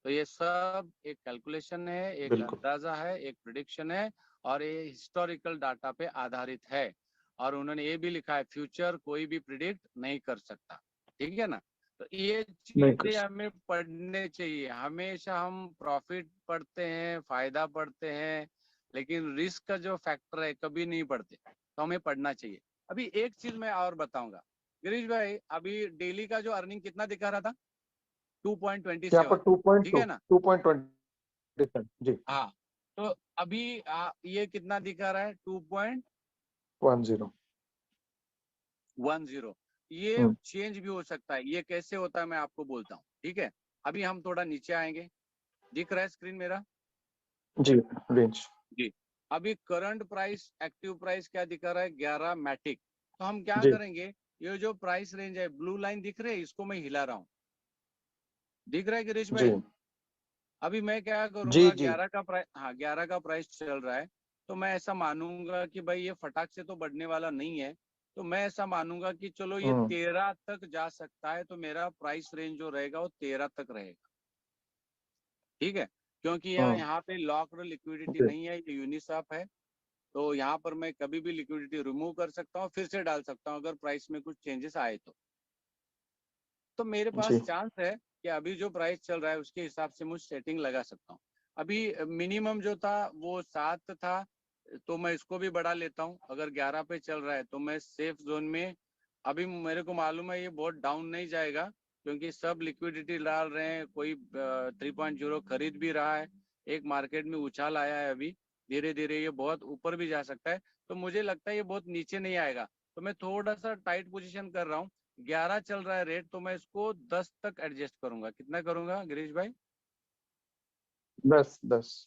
तो ये सब एक कैलकुलेशन है, एक बिल्कुल। अंदाजा है, एक प्रिडिक्शन है, और ये हिस्टोरिकल डाटा पे आधारित है। और उन्होंने ये भी लिखा है फ्यूचर कोई भी प्रिडिक्ट नहीं कर सकता, ठीक है ना। तो ये नहीं कर चीजें हमें पढ़ने चाहिए। हमेशा हम प्रॉफिट पढ़ते हैं, फायदा पढ़ते हैं, लेकिन रिस्क का जो फैक्टर है कभी नहीं पढ़ते, तो हमें पढ़ना चाहिए। अभी एक चीज मैं और बताऊंगा गिरीश भाई, अभी डेली का जो अर्निंग कितना दिखा रहा था, यहाँ 2.27, पर ठीक है ना। 2.27 जी, हाँ, तो अभी ये कितना दिखा रहा है, 10 2.10। ये हम्म, चेंज भी हो सकता है, ये कैसे होता है मैं आपको बोलता हूँ, ठीक है। अभी हम थोड़ा नीचे आएंगे, दिख रहा है स्क्रीन मेरा जी रेंज जी। अभी करंट प्राइस, एक्टिव प्राइस क्या दिखा रहा है, 11 मैटिक। तो हम क्या जी करेंगे, ये जो प्राइस रेंज है, ब्लू लाइन दिख रही है, इसको मैं हिला रहा हूँ, दिख रहा है गिरीश जी भाई। अभी मैं क्या जी करूंगा, जी 11 का प्राइस, हाँ 11 का प्राइस चल रहा है, तो मैं ऐसा मानूंगा कि भाई ये फटाक से तो बढ़ने वाला नहीं है। तो मैं ऐसा मानूंगा कि चलो ये हम्म 13 तक जा सकता है, तो मेरा प्राइस रेंज जो रहेगा वो 13 तक रहेगा, ठीक है। क्योंकि हम्म यहाँ पे लॉक्ड लिक्विडिटी जी नहीं है, ये यूनिसॉप है। तो यहाँ पर मैं कभी भी लिक्विडिटी रिमूव कर सकता हूँ, फिर से डाल सकता हूँ अगर प्राइस में कुछ चेंजेस आए तो मेरे जी पास चांस है कि अभी जो प्राइस चल रहा है उसके हिसाब से मुझ सेटिंग लगा सकता हूँ। अभी मिनिमम जो था वो 7 था, तो मैं इसको भी बढ़ा लेता हूँ। अगर 11 पे चल रहा है तो मैं सेफ जोन में। अभी मेरे को मालूम है ये बहुत डाउन नहीं जाएगा, क्योंकि सब लिक्विडिटी डाल रहे हैं, कोई 3.0 खरीद भी रहा है। एक मार्केट में उछाल आया है अभी, धीरे धीरे ये बहुत ऊपर भी जा सकता है। तो मुझे लगता है ये बहुत नीचे नहीं आएगा, तो मैं थोड़ा सा टाइट पोजीशन कर रहा हूँ। 11 चल रहा है रेट, तो मैं इसको 10 तक एडजस्ट करूंगा। कितना करूंगा गिरीश भाई? 10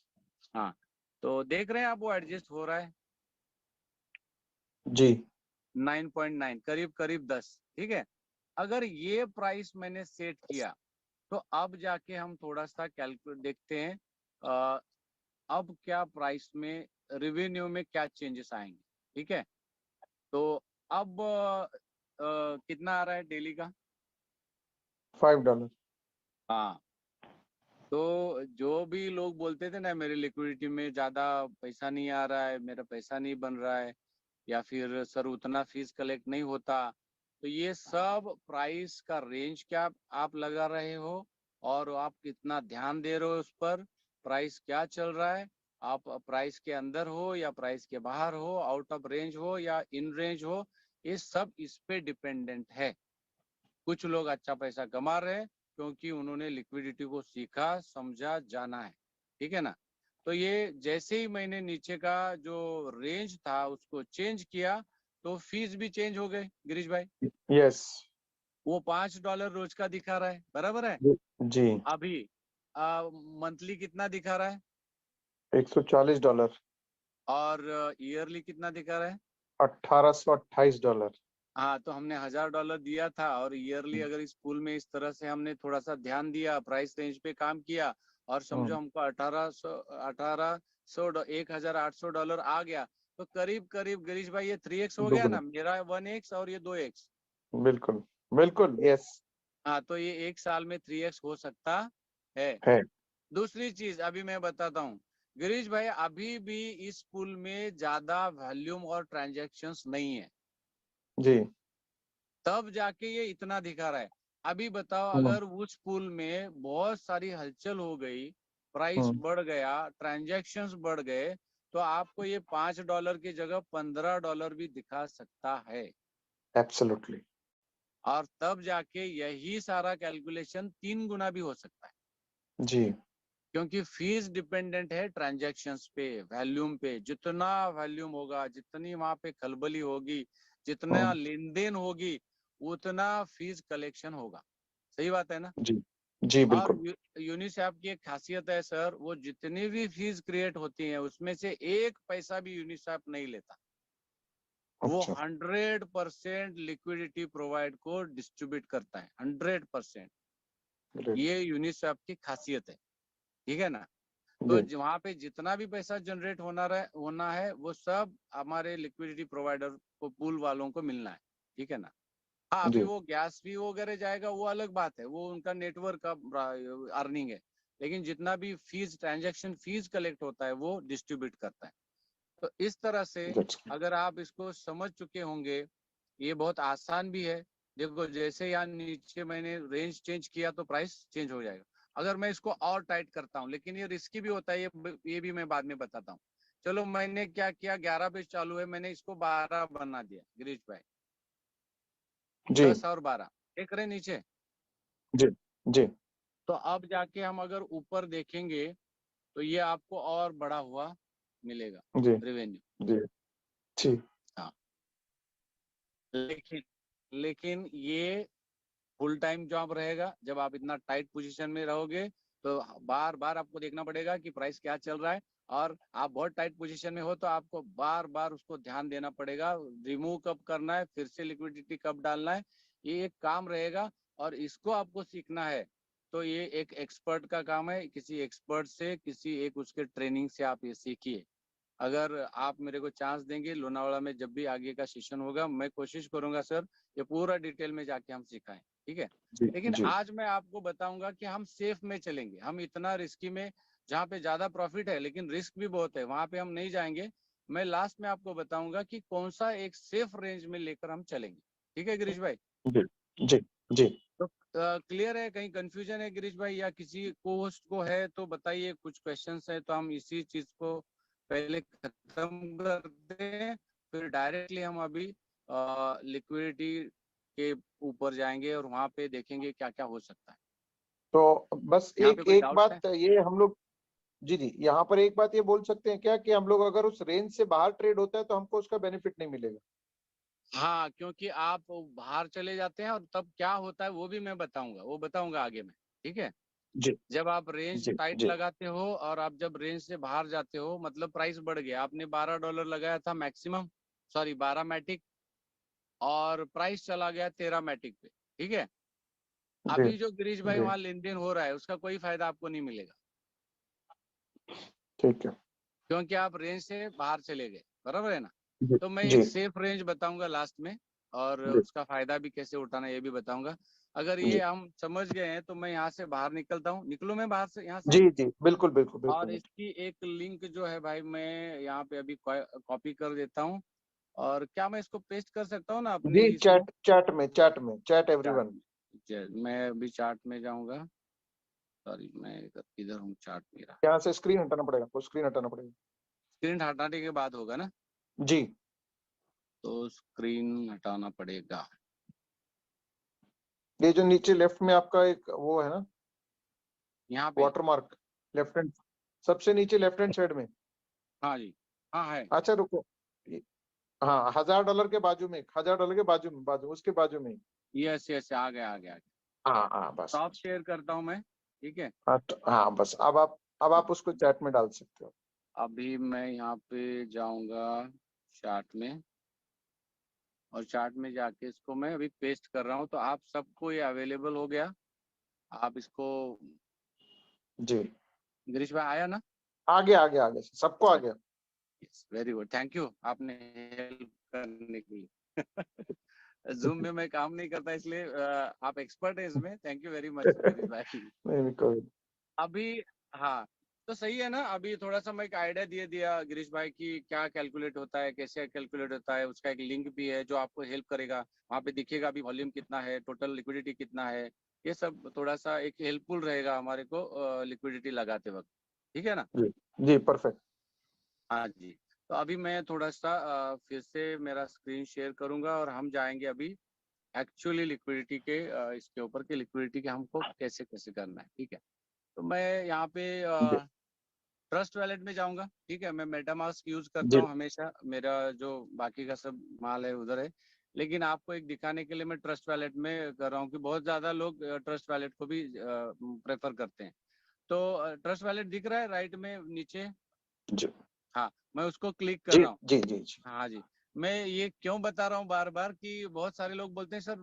हाँ, तो देख रहे हैं आप वो एडजस्ट हो रहा है, जी 9.9 करीब करीब 10, ठीक है। अगर ये प्राइस मैंने सेट किया, तो अब जाके हम थोड़ा सा कैलकुलेट देखते हैं, अ, अब क्या प्राइस में, रेवेन्यू में क्या चेंजेस आएंगे, ठीक है। तो अब कितना आ रहा है डेली का? $5 हाँ, तो जो भी लोग बोलते थे ना मेरे लिक्विडिटी में ज्यादा पैसा नहीं आ रहा है, मेरा पैसा नहीं बन रहा है, या फिर सर उतना फीस कलेक्ट नहीं होता, तो ये सब प्राइस का रेंज क्या आप लगा रहे हो, और आप कितना ध्यान दे रहे हो उस पर, प्राइस क्या चल रहा है, आप प्राइस के अंदर हो या प्राइस के बाहर हो, आउट ऑफ रेंज हो या इन रेंज हो, ये सब इस पे डिपेंडेंट है। कुछ लोग अच्छा पैसा कमा रहे हैं क्योंकि उन्होंने लिक्विडिटी को सीखा, समझा, जाना है, ठीक है ना। तो ये जैसे ही मैंने नीचे का जो रेंज था उसको चेंज किया, तो फीस भी चेंज हो गए गिरीश भाई। यस वो $5 रोज का दिखा रहा है, बराबर है। जी अभी मंथली कितना दिखा रहा है, $140 और ईयरली कितना दिखा रहा है? $1828 हाँ, तो हमने $1000 दिया था, और ईयरली अगर इस पूल में इस तरह से हमने थोड़ा सा ध्यान दिया, प्राइस रेंज पे काम किया, और समझो हम्म हमको 1800 $1800 आ गया, तो करीब करीब गिरीश भाई ये 3x हो गया दुगना ना, मेरा 1x और ये 2x। बिल्कुल बिल्कुल यस हाँ, तो ये एक साल में 3x हो सकता है। है दूसरी चीज अभी मैं बताता हूँ गिरीश भाई, अभी भी इस पूल में ज्यादा वॉल्यूम और ट्रांजेक्शन्स नहीं है, जी तब जाके ये इतना दिखा रहा है। अभी बताओ, हम्म अगर उस पूल में बहुत सारी हलचल हो गई, प्राइस हम्म बढ़ गया, ट्रांजैक्शंस बढ़ गए, तो आपको ये $5 की जगह $15 भी दिखा सकता है। एब्सोल्युटली और तब जाके यही सारा कैलकुलेशन 3 गुना भी हो सकता है, जी क्योंकि फीस डिपेंडेंट है ट्रांजैक्शंस पे, वॉल्यूम पे। जितना वॉल्यूम होगा, जितनी वहां पे खलबली होगी, जितना हम्म लेन देन होगी, उतना फीस कलेक्शन होगा। सही बात है ना। जी जी और बिल्कुल यूनिसेफ की एक खासियत है सर, वो जितनी भी फीस क्रिएट होती है उसमें से एक पैसा भी यूनिसेफ नहीं लेता। वो अच्छा 100% लिक्विडिटी प्रोवाइड को डिस्ट्रीब्यूट करता है, 100%। ग्रेट ये यूनिसेफ की खासियत है, ठीक है ना। तो जी वहां पे जितना भी पैसा जनरेट होना है वो सब हमारे लिक्विडिटी प्रोवाइडर को, पूल वालों को मिलना है, ठीक है ना। हाँ, अभी जी वो गैस फी वगैरह जाएगा वो अलग बात है, वो उनका नेटवर्क का अर्निंग है। लेकिन जितना भी फीस, ट्रांजैक्शन फीस कलेक्ट होता है वो डिस्ट्रीब्यूट करता है। तो इस तरह से That's अगर आप इसको समझ चुके होंगे, ये बहुत आसान भी है। देखो जैसे यहाँ नीचे मैंने रेंज चेंज किया तो प्राइस चेंज हो जाएगा। अगर मैं इसको और टाइट करता हूँ, लेकिन ये रिस्की भी होता है, ये भी मैं बाद में बताता हूँ। चलो मैंने क्या किया, 11 पे चालू है, मैंने इसको 12 बना दिया गिरीश भाई, जी 10 और 12 देख रहे नीचे। जी जी तो अब जाके हम अगर ऊपर देखेंगे तो ये आपको और बड़ा हुआ मिलेगा जी रेवेन्यू। जी जी हाँ, लेकिन लेकिन ये फुल टाइम जॉब रहेगा। जब आप इतना टाइट पोजीशन में रहोगे तो बार बार आपको देखना पड़ेगा कि प्राइस क्या चल रहा है, और आप बहुत टाइट पोजीशन में हो तो आपको बार बार उसको ध्यान देना पड़ेगा, रिमूव कब करना है, फिर से लिक्विडिटी कब डालना है। ये एक काम रहेगा और इसको आपको सीखना है। तो ये एक एक्सपर्ट का काम है, किसी एक्सपर्ट से, किसी एक उसके ट्रेनिंग से आप ये सीखिए। अगर आप मेरे को चांस देंगे लोनावाला में, जब भी आगे का सेशन होगा, मैं कोशिश करूंगा सर ये पूरा डिटेल में जाके हम सिखाएं, ठीक है। जी लेकिन जी आज मैं आपको बताऊंगा कि हम सेफ में चलेंगे। हम इतना रिस्की में, जहाँ पे ज्यादा प्रॉफिट है लेकिन रिस्क भी बहुत है, वहां पे हम नहीं जाएंगे। मैं लास्ट में आपको बताऊंगा कि कौन सा एक सेफ रेंज में लेकर हम चलेंगे, ठीक है गिरीश भाई। जी जी जी तो क्लियर है, कहीं कंफ्यूजन है गिरीश भाई, या किसी होस्ट को है तो बताइए, कुछ क्वेश्चंस है तो हम इसी चीज को पहले खत्म कर दें, फिर डायरेक्टली हम अभी लिक्विडिटी के ऊपर जाएंगे और वहां पे देखेंगे क्या क्या हो सकता है। तो बस यहाँ पे एक कोई एक डाउट्स है? बात ये हम लोग, जी जी, यहाँ पर एक बात ये बोल सकते हैं क्या कि हम लोग अगर उस रेंज से बाहर ट्रेड होता है तो हमको उसका बेनिफिट नहीं मिलेगा? हाँ, क्योंकि आप बाहर चले जाते हैं और तब क्या होता है वो भी मैं बताऊंगा, वो बताऊंगा आगे में, ठीक है। जी जब आप रेंज जी टाइट जी लगाते हो और आप जब रेंज से बाहर जाते हो, मतलब प्राइस बढ़ गया, आपने $12 लगाया था मैक्सिमम, सॉरी 12 मैटिक, और प्राइस चला गया 13 मैटिक पे, ठीक है। जी अभी जो गिरीश भाई जी वहां लेन देन हो रहा है उसका कोई फायदा आपको नहीं मिलेगा, ठीक है। क्योंकि आप रेंज से बाहर चले गए, बराबर है ना। जी तो मैं जी एक सेफ रेंज बताऊंगा लास्ट में, और जी उसका फायदा भी कैसे उठाना ये भी बताऊंगा। अगर ये जी हम समझ गए हैं तो मैं यहाँ से बाहर निकलता हूँ, निकलूँ मैं बाहर से, यहाँ से। जी जी बिल्कुल बिल्कुल और बिल्कुल। इसकी एक लिंक जो है भाई मैं यहाँ पे अभी कॉपी कर देता हूँ। और क्या मैं इसको पेस्ट कर सकता हूँ ना अपने जी इसमें? Chat chart everyone. में, मैं अभी चार्ट में जाऊंगा। सॉरी, मैं इधर हूँ चार्ट मेरा। यहाँ से स्क्रीन हटाना पड़ेगा, आपको स्क्रीन हटाना पड़ेगा। स्क्रीन हटाने के बाद होगा ना? जी तो स्क्रीन हटाना पड़ेगा। ये जो नीचे लेफ्ट में आपका एक वो है ना, यहाँ पे? वाटरमार्क, लेफ्ट हैंड, सबसे नीचे लेफ्ट हैंड साइड में। हाँ जी, हाँ है। अच्छा रुको, हाँ, $1000 के बाजू में, $1000 के बाजू में, उसके बाजू में। यस यस, आ गया आ गया आ गया। हाँ हाँ बस टॉप बस। शेयर करता हूँ मैं, ठीक है। हाँ हाँ बस, अब आप उसको चैट में डाल सकते हो। अभी मैं यहाँ पे जाऊंगा चार्ट में, और चार्ट में जाके इसको मैं अभी पेस्ट कर रहा हूँ, तो आप सबको ये अवेलेबल हो गया। आप इसको, जी गिरीश भाई आया ना? आ गया सबको आ गया। वेरी गुड, थैंक यू आपने हेल्प करने के लिए। जूम में मैं काम नहीं करता, इसलिए आप एक्सपर्ट है इसमें, thank you very much Girish भाई। नहीं कोई। अभी, हाँ, तो सही है ना। अभी थोड़ा सा मैं एक आइडिया दे दिया गिरीश भाई कि क्या कैलकुलेट होता है, कैसे कैलकुलेट होता है, उसका एक लिंक भी है जो आपको हेल्प करेगा। वहाँ पे दिखेगा अभी वॉल्यूम कितना है, टोटल लिक्विडिटी कितना है। ये सब थोड़ा सा एक हेल्पफुल रहेगा हमारे को लिक्विडिटी लगाते वक्त, ठीक है ना। जी जी परफेक्ट। हाँ जी। तो अभी मैं थोड़ा सा फिर से मेरा स्क्रीन शेयर करूंगा और हम जाएंगे अभी एक्चुअली लिक्विडिटी के इसके ऊपर, के लिक्विडिटी के हमको कैसे कैसे करना है, ठीक है। तो मैं यहाँ पे जी ट्रस्ट वैलेट में जाऊंगा, ठीक है। मैं मेटामास्क यूज करता जी हूँ हमेशा, मेरा जो बाकी का सब माल है उधर है। लेकिन आपको एक दिखाने के लिए मैं ट्रस्ट वैलेट में कर रहा हूँ कि बहुत ज्यादा लोग ट्रस्ट वैलेट को भी प्रेफर करते हैं। तो ट्रस्ट वैलेट दिख रहा है राइट में नीचे? जी हाँ, मैं उसको क्लिक कर जी रहा हूँ। जी जी जी हाँ जी। मैं ये क्यों बता रहा हूँ बार बार कि बहुत सारे लोग बोलते हैं सर,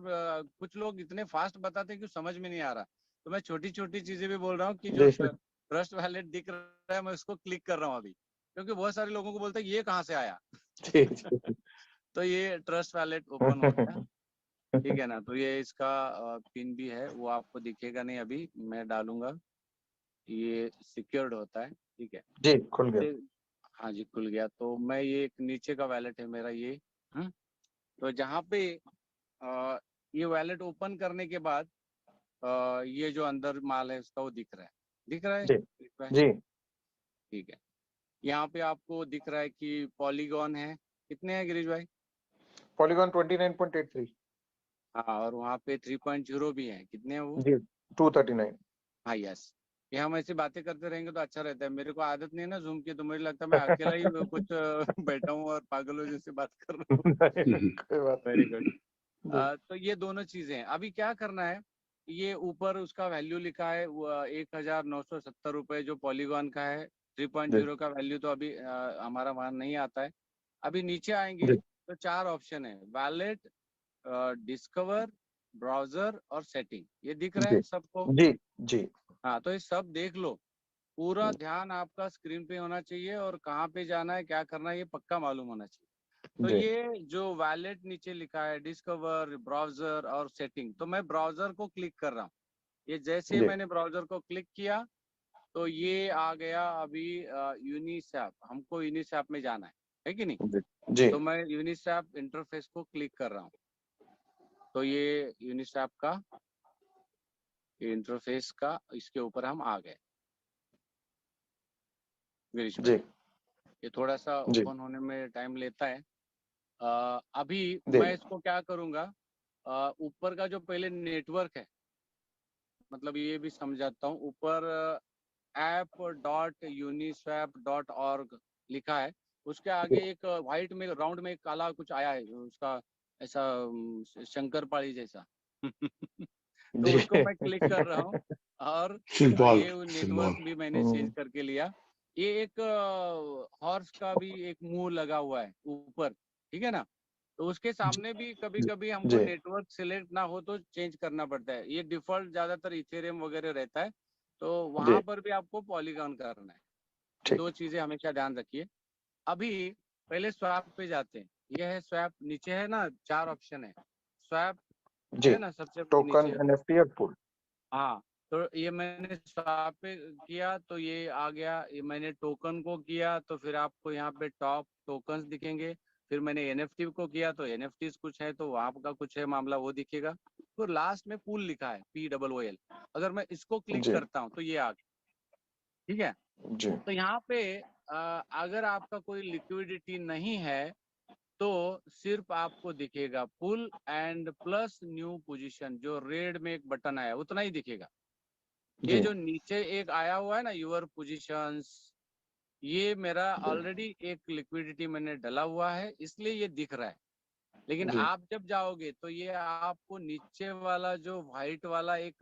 कुछ लोग इतने फास्ट बताते हैं कि समझ में नहीं आ रहा। तो मैं छोटी छोटी चीजें भी बोल रहा हूँ कि जो जी ट्रस्ट वैलेट दिख रहा है मैं उसको क्लिक कर रहा हूँ अभी, क्योंकि बहुत सारे लोगों को बोलते हैं ये कहाँ से आया। जी जी। तो ये ट्रस्ट वैलेट ओपन हो गया, ठीक है ना। तो ये इसका पिन भी है, वो आपको दिखेगा नहीं, अभी मैं डालूंगा। ये सिक्योर्ड होता है, ठीक है। जी खुल गया। दे- हाँ जी खुल गया। तो मैं ये एक नीचे का वैलेट है मेरा ये। तो जहाँ पे ये वैलेट ओपन करने के बाद ये जो अंदर माल है उसका वो दिख रहा है। दिख रहा है? जी दिख रहा है? जी। ठीक है। यहाँ पे आपको दिख रहा है कि पॉलीगॉन है, कितने हैं गिरीश भाई? पॉलीगॉन 29.83। हाँ, और वहाँ पे 3.0 भी है, कितने हैं वो? जी 239। हाँ यस। ये हम ऐसी बातें करते रहेंगे तो अच्छा रहता है। मेरे को आदत नहीं है ना जूम की, तो मुझे लगता है मैं अकेला ही कुछ बैठा हूँ और पागलों जैसे बात कर रहा हूँ। कोई बात वेरी गुड। जी तो ये दोनों चीजें हैं। अभी क्या करना है, ये ऊपर उसका वैल्यू लिखा है 1970 रुपए जो पॉलीगॉन का है। 3.0 का वैल्यू तो अभी हमारा वहां नहीं आता है। अभी नीचे आएंगे जी तो 4 ऑप्शन है, वैलेट, डिस्कवर, ब्राउजर और सेटिंग। ये दिख रहा जी है सबको? जी जी हाँ, तो ये सब देख लो। पूरा ध्यान आपका स्क्रीन पे होना चाहिए और कहाँ पे जाना है क्या करना है ये पक्का मालूम होना चाहिए। तो जी ये जो वैलेट नीचे लिखा है डिस्कवर, ब्राउजर और सेटिंग, तो मैं ब्राउजर को क्लिक कर रहा हूँ। ये जैसे जी मैंने ब्राउजर को क्लिक किया तो ये आ गया अभी यूनिसैप। हमको यूनिसैप में जाना है कि नहीं? जी जी तो मैं यूनिसैप इंटरफेस को क्लिक कर रहा हूँ। तो ये यूनिसैप का इंटरफेस का इसके ऊपर हम आ गए गिरीश भाई। जी ये थोड़ा सा जी ओपन होने में टाइम लेता है। अभी जी मैं इसको क्या करूँगा, ऊपर का जो पहले नेटवर्क है, मतलब ये भी समझाता हूँ। ऊपर app.uniswap.org लिखा है, उसके आगे एक व्हाइट में राउंड में एक काला कुछ आया है उसका, ऐसा शंकरपाली जैसा। तो जी उसको मैं क्लिक कर रहा हूँ और सिंबल ये सिंबल नेटवर्क भी मैंने चेंज करके लिया। ये एक हॉर्स का भी एक मुंह लगा हुआ है ऊपर, ठीक है ना? तो उसके सामने भी कभी कभी हमको जी नेटवर्क सिलेक्ट ना हो तो चेंज करना पड़ता है। ये डिफॉल्ट ज्यादातर इथेरियम वगैरह रहता है, तो जी वहां पर भी आपको पॉलीगॉन करना है। ये ठीक दो चीजें हमेशा ध्यान रखिए। अभी पहले स्वैप पे जाते हैं। ये है स्वैप, नीचे है ना 4 ऑप्शन है। स्वैप जी। है ना सबसे टोकन नीचे? एनएफटी और पूल। हाँ, तो ये मैंने स्वैप पे किया तो ये आ गया। ये मैंने टोकन को किया तो फिर आपको यहाँ पे टॉप टोकन्स दिखेंगे। फिर मैंने एनएफटी को किया तो एनएफटी कुछ है तो वहाँ का कुछ है मामला, वो दिखेगा। तो लास्ट में पूल लिखा है POOL। अगर मैं इसको क्लिक जी करता हूँ तो ये आ गया, ठीक है? जी तो यहाँ पे अगर आपका कोई लिक्विडिटी नहीं है तो सिर्फ आपको दिखेगा pull and plus new position, जो रेड में एक बटन आया उतना ही दिखेगा। ये जी जो नीचे एक आया हुआ है ना यूर पोजीशंस, ये मेरा जी ऑलरेडी एक लिक्विडिटी मैंने डाला हुआ है इसलिए ये दिख रहा है। लेकिन जी आप जब जाओगे तो ये आपको नीचे वाला जो व्हाइट वाला एक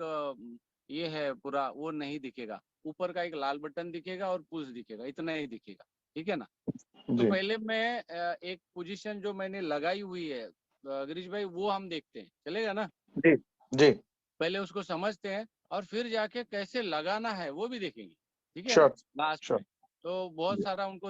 ये है पूरा, वो नहीं दिखेगा। ऊपर का एक लाल बटन दिखेगा और पुश दिखेगा, इतना ही दिखेगा, ठीक है ना? तो जी पहले मैं एक पोजीशन जो मैंने लगाई हुई है गिरीश भाई, वो हम देखते हैं, चलेगा ना? जी जी पहले उसको समझते हैं और फिर जाके कैसे लगाना है वो भी देखेंगे, ठीक है? श्योर लास्ट श्योर में तो बहुत सारा उनको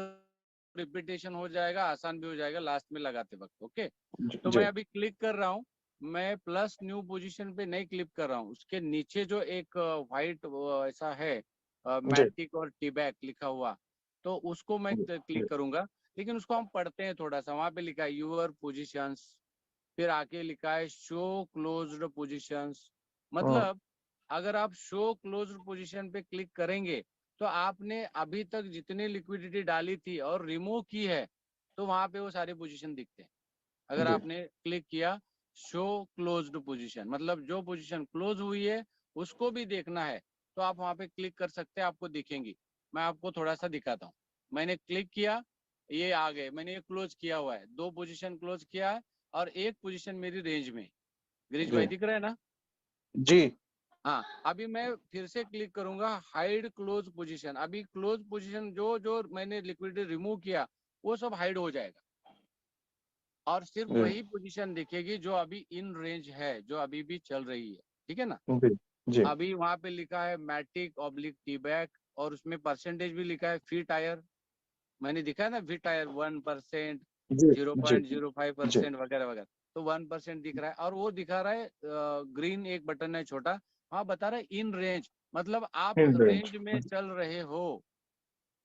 रिपीटेशन हो जाएगा, आसान भी हो जाएगा लास्ट में लगाते वक्त। ओके, तो जी मैं अभी क्लिक कर रहा हूँ। मैं प्लस न्यू पोजीशन पे नहीं क्लिक कर रहा हूँ, उसके नीचे जो एक व्हाइट ऐसा है जी मैटिक और टीबैक लिखा हुआ, तो उसको मैं जी क्लिक करूंगा। लेकिन उसको हम पढ़ते हैं थोड़ा सा। वहां पे लिखा है यूर पोजीशंस, फिर आके लिखा है शो क्लोज्ड पोजीशंस। मतलब अगर आप शो क्लोज्ड पोजीशन पे क्लिक करेंगे तो आपने अभी तक जितनी लिक्विडिटी डाली थी और रिमूव की है तो वहां पे वो सारे पोजीशन दिखते हैं। अगर जी आपने क्लिक किया शो क्लोज्ड पोजीशन, मतलब जो पोजीशन क्लोज हुई है उसको भी देखना है तो आप वहां पे क्लिक कर सकते हैं, आपको दिखेंगी। मैं आपको थोड़ा सा दिखाता हूँ। मैंने क्लिक किया, ये आ गए। मैंने ये क्लोज किया हुआ है, 2 पोजीशन क्लोज किया है और 1 पोजीशन मेरी रेंज में। गिरीश जी भाई दिख रहा है ना? जी हाँ, अभी मैं फिर से क्लिक करूंगा हाइड क्लोज पोजीशन। अभी क्लोज पोजीशन जो जो मैंने लिक्विडिटी रिमूव किया वो सब हाइड हो जाएगा और सिर्फ जी वही पोजीशन दिखेगी जो अभी इन रेंज है, जो अभी भी चल रही है, ठीक है ना? जी जी अभी वहां पे लिखा है मैटिक ऑब्लिक टीबैक और उसमें परसेंटेज भी लिखा है फी टायर। मैंने दिखा है ना फी टायर 1%, जी जी जी 0.05% वगैरह वगैरह। तो 1% दिख रहा है और वो दिखा रहा है ग्रीन एक बटन है छोटा, वहां बता रहा है इन रेंज, मतलब आप इन रेंज। रेंज में चल रहे हो,